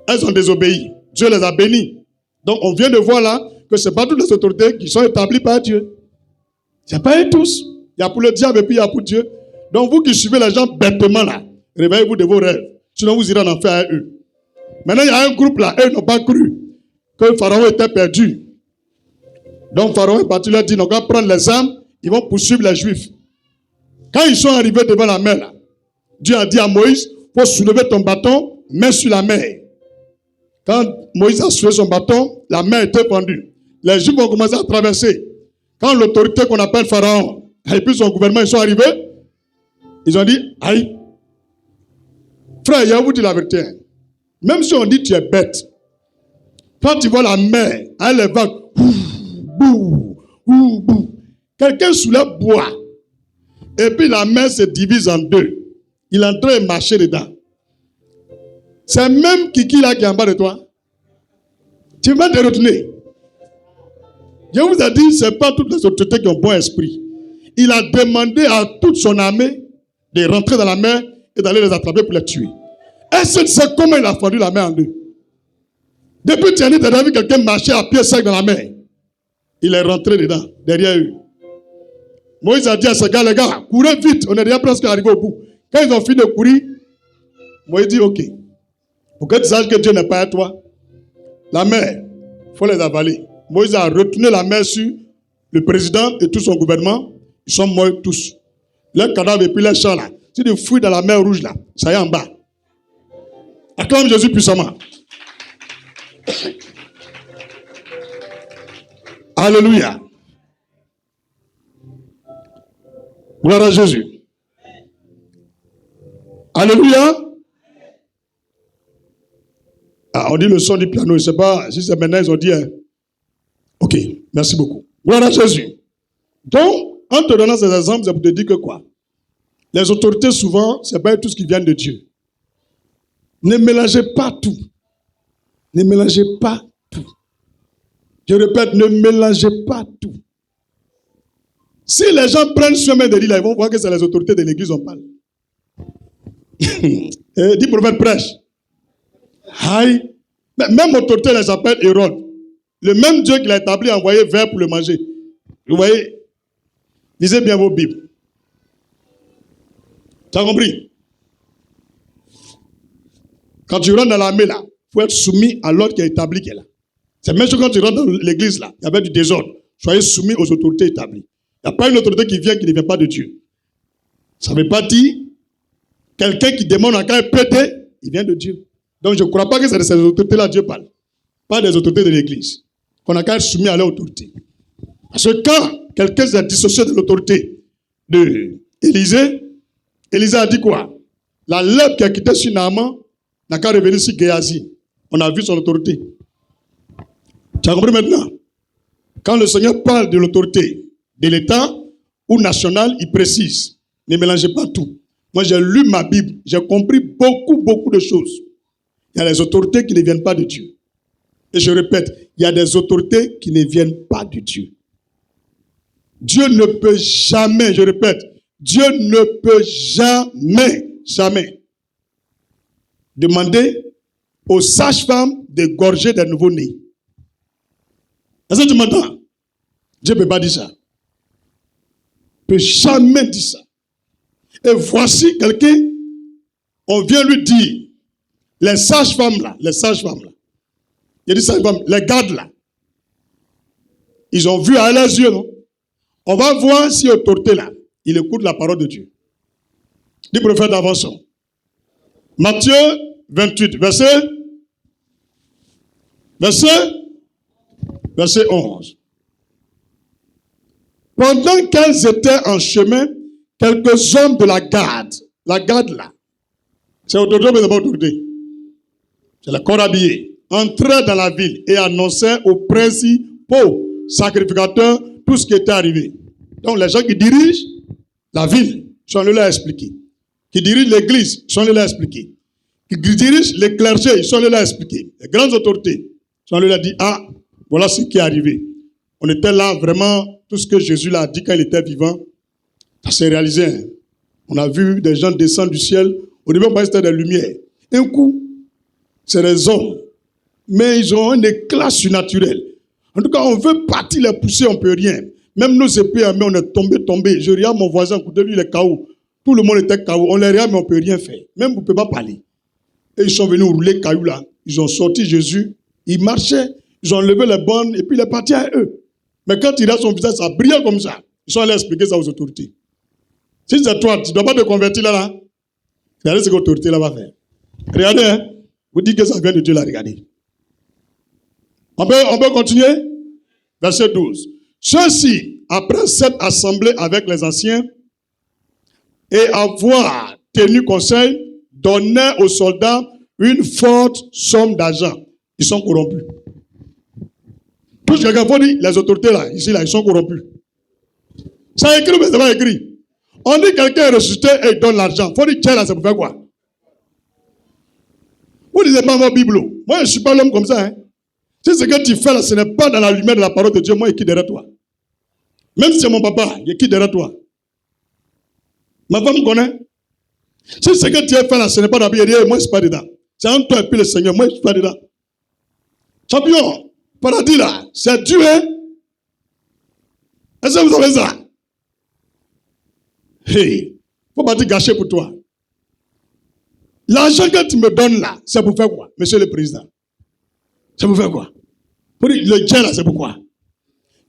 Elles ont désobéi. Dieu les a bénis. Donc, on vient de voir là que ce n'est pas toutes les autorités qui sont établies par Dieu. Ce n'est pas eux tous. Il y a pour le diable et puis il y a pour Dieu. Donc vous qui suivez les gens bêtement là, réveillez-vous de vos rêves. Sinon vous irez en enfer à eux. Maintenant il y a un groupe là, eux n'ont pas cru que Pharaon était perdu. Donc Pharaon est parti leur dire, donc on va prendre les armes, ils vont poursuivre les Juifs. Quand ils sont arrivés devant la mer là, Dieu a dit à Moïse, il faut soulever ton bâton, mets sur la mer. Quand Moïse a soulevé son bâton, la mer était fendue. Les Juifs ont commencé à traverser. Quand l'autorité qu'on appelle Pharaon et puis son gouvernement, ils sont arrivés, ils ont dit, aïe, frère, je vous dis la vérité. Même si on dit tu es bête, quand tu vois la mer, elle les vagues, quelqu'un soulève bois, et puis la mer se divise en deux. Il est en train de marcher dedans. C'est même Kiki là qui est en bas de toi. Tu vas te retenir. Je vous ai dit, ce n'est pas toutes les autorités qui ont bon esprit. Il a demandé à toute son armée de rentrer dans la mer et d'aller les attraper pour les tuer. Est-ce que tu sais comment il a fendu la mer en deux? Depuis Tiani, tu as vu quelqu'un marcher à pied sec dans la mer. Il est rentré dedans, derrière eux. Moïse a dit à ce gars, les gars, courez vite, on est déjà presque arrivé au bout. Quand ils ont fini de courir, Moïse dit, ok, pour que tu saches que Dieu n'est pas à toi, la mer, il faut les avaler. Moïse a retourné la mer sur le président et tout son gouvernement. Ils sont morts tous. Leurs cadavres et puis leurs champs là. Si tu fouilles dans la mer rouge là, ça y est en bas. Acclame Jésus puissamment. Alléluia. Gloire à Jésus. Alléluia. Ah, on dit le son du piano, je ne sais pas si c'est maintenant, ils ont dit. Ok, merci beaucoup. Gloire à Jésus. Donc, en te donnant ces exemples, c'est pour te dire que quoi? Les autorités, souvent, ce n'est pas tout ce qui vient de Dieu. Ne mélangez pas tout. Ne mélangez pas tout. Je répète, ne mélangez pas tout. Si les gens prennent ce chemin de l'île, ils vont voir que c'est les autorités de l'église on parle. Dis prophète prêche. Aïe. Même autorité les appelle Hérode. Le même Dieu qui l'a établi a envoyé vers pour le manger. Vous voyez? Lisez bien vos Bibles. Tu as compris? Quand tu rentres dans l'armée là, il faut être soumis à l'ordre qui est établi qui est là. C'est même chose quand tu rentres dans l'église là, il y avait du désordre. Soyez soumis aux autorités établies. Il n'y a pas une autorité qui vient qui ne vient pas de Dieu. Ça ne veut pas dire quelqu'un qui demande encore un pété, il vient de Dieu. Donc je ne crois pas que c'est de ces autorités-là Dieu parle. Pas des autorités de l'église. Qu'on a qu'à être soumis à leur autorité. Parce que quand quelqu'un s'est dissocié de l'autorité d'Élisée, Élisée a dit quoi? La lèpre qui a quitté sur Naaman n'a qu'à revenir sur Géasi. On a vu son autorité. Tu as compris maintenant? Quand le Seigneur parle de l'autorité de l'État ou national, il précise. Ne mélangez pas tout. Moi, j'ai lu ma Bible. J'ai compris beaucoup de choses. Il y a des autorités qui ne viennent pas de Dieu. Et je répète, il y a des autorités qui ne viennent pas de Dieu. Dieu ne peut jamais, je répète, Dieu ne peut jamais demander aux sages-femmes d'égorger des nouveaux-nés. Est-ce que tu m'entends? Dieu ne peut pas dire ça. Il ne peut jamais dire ça. Et voici quelqu'un, on vient lui dire, les sages-femmes là, il dit sages-femmes, les gardes là, ils ont vu à leurs yeux, non? On va voir si autorité là, il écoute la parole de Dieu. Dis prophète avançons. Matthieu 28, verset 11. Pendant qu'elles étaient en chemin, quelques hommes de la garde là, c'est autorité mais c'est pas autorité. C'est le corps habillé, entraient dans la ville et annonçaient aux principaux sacrificateurs tout ce qui était arrivé. Donc les gens qui dirigent la ville sont allés leur expliquer. Qui dirigent l'église sont allés leur expliquer. Qui dirigent les clergés, ils sont allés leur expliquer. Les grandes autorités sont allés leur dire, ah, voilà ce qui est arrivé. On était là vraiment, tout ce que Jésus l'a dit quand il était vivant, ça s'est réalisé. Hein. On a vu des gens descendre du ciel. Au début, on pensait que c'était des lumières. Un coup, c'est des hommes. Mais ils ont un éclat surnaturel. En tout cas, on veut partir les pousser, on ne peut rien. Même nos épées, mais on est tombé. Je regarde mon voisin, écoutez, lui, il est KO. Tout le monde était KO. On les regarde, mais on ne peut rien faire. Même vous ne pouvez pas parler. Et ils sont venus rouler caillou là. Ils ont sorti Jésus. Ils marchaient. Ils ont levé les bonnes et puis il est parti à eux. Mais quand il a son visage, ça brillait comme ça. Ils sont allés expliquer ça aux autorités. Si c'est toi, tu ne dois pas te convertir là. Regardez ce que l'autorité là va faire. Regardez, hein. Vous dites que ça vient de Dieu là, regardez. On peut continuer? Verset 12. Ceux-ci, après s'être assemblés avec les anciens et avoir tenu conseil, donnaient aux soldats une forte somme d'argent. Ils sont corrompus. Tout ce que quelqu'un faut dire, les autorités là, ici là, ils sont corrompus. Ça écrit, mais c'est pas écrit. On dit quelqu'un est ressuscité et il donne l'argent. Il faut dire, tiens là, c'est pour faire quoi? Vous ne lisez pas vos Bibles. Moi, je ne suis pas l'homme comme ça. Hein. Si ce que tu fais là, ce n'est pas dans la lumière de la parole de Dieu, moi, il quitte derrière toi. Même si c'est mon papa, il quitte derrière toi. Ma femme me connaît. Si ce que tu as fait là, ce n'est pas dans la Bible, moi, je ne suis pas dedans. C'est entre toi et puis le Seigneur, moi, je ne suis pas dedans. Champion, paradis là, c'est Dieu, hein? Est-ce que vous savez ça? Hey, faut pas te gâcher pour toi. L'argent que tu me donnes là, c'est pour faire quoi, monsieur le président? C'est pour faire quoi? Pour dire, le Dieu là, c'est pour quoi?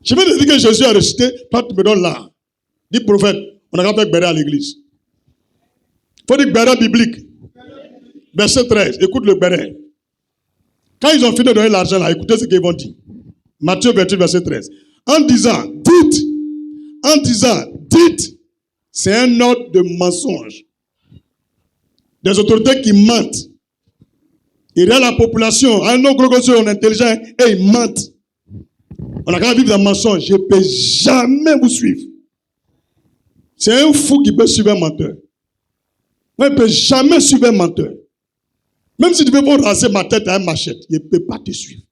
Je vais te dire que Jésus a ressuscité, toi tu me donnes là. Dis prophète, on n'a pas fait béret à l'église. Il faut dire béret biblique. Verset 13, écoute le béret. Quand ils ont fini de donner l'argent là, écoutez ce qu'ils vont dire. Matthieu 28, verset 13. En disant, dites, c'est un ordre de mensonge. Des autorités qui mentent. Il y a la population, un autre gros on est intelligent et ils mentent. On a qu'à vivre dans le mensonge. Je ne peux jamais vous suivre. C'est un fou qui peut suivre un menteur. Moi, je ne peux jamais suivre un menteur. Même si tu veux pas raser ma tête à un machette, je ne peux pas te suivre.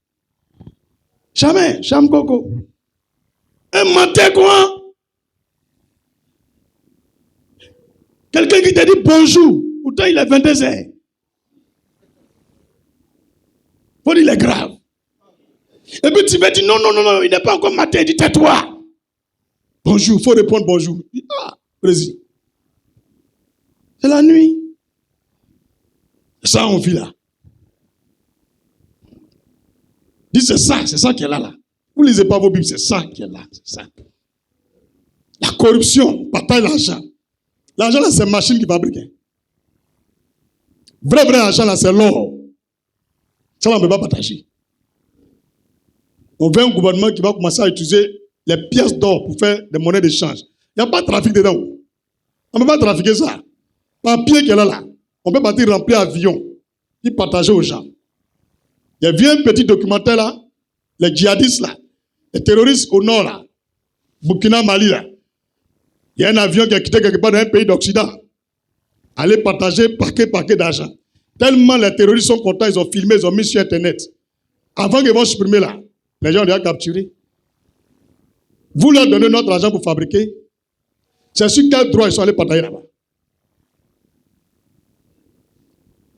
Jamais, Cham Coco. Un menteur quoi? Quelqu'un qui te dit bonjour, pourtant il est 22h. Faut dire il est grave. Et puis tu vas dire non, il n'est pas encore matin, dis tais-toi. Bonjour, il faut répondre bonjour. Ah, vas-y. C'est la nuit. Ça, on vit là. Dis c'est ça qui est là. Vous ne lisez pas vos Bibles, c'est ça qui est là, c'est ça. La corruption, partage l'argent. L'argent là, c'est une machine qui fabrique. Vrai argent là, c'est l'or. Ça, on ne peut pas partager. On veut un gouvernement qui va commencer à utiliser les pièces d'or pour faire des monnaies d'échange. Il n'y a pas de trafic dedans. On ne peut pas trafiquer ça. Papier qui est là. On peut partir remplir avion. Et partager aux gens. Il y a vu un petit documentaire là. Les djihadistes là. Les terroristes au nord là. Burkina, Mali là. Il y a un avion qui a quitté quelque part dans un pays d'Occident. Aller partager paquet d'argent. Tellement les terroristes sont contents, ils ont filmé, ils ont mis sur Internet. Avant qu'ils vont supprimer là, les gens ont déjà capturé. Vous leur donnez notre argent pour fabriquer. C'est sur quel droit ils sont allés partager là-bas?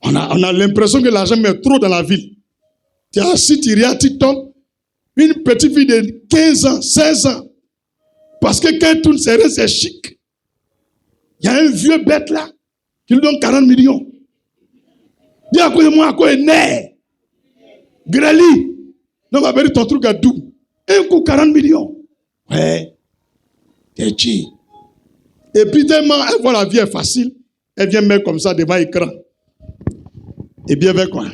On a l'impression que l'argent met trop dans la ville. Tu es assis, tu regardes TikTok, une petite fille de 15 ans, 16 ans. Parce que quand tout c'est chic. Il y a un vieux bête là qui lui donne 40 millions. Dis à quoi de moi, à quoi est né? Greli. Non, ma belle, ton truc à doux. Un coup 40 millions. Ouais. T'es chi. Et puis tellement, elle voit la vie est facile, elle vient mettre comme ça devant l'écran. Et bien avec quoi?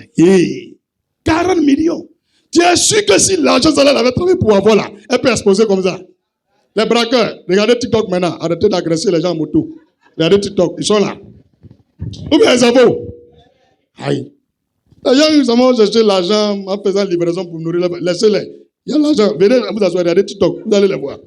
40 millions. Tu es sûr que si l'argent ça avait travaillé pour avoir là, elle peut exposer comme ça. Les braqueurs, regardez TikTok maintenant, arrêtez d'agresser les gens en moto. Regardez TikTok, ils sont là. Ou bien les avos. Aïe. Les gens, ils vont chercher l'argent en faisant livraison pour nourrir. Laissez-les. Il y a l'argent. Venez vous asseoir, regardez TikTok, vous allez les voir.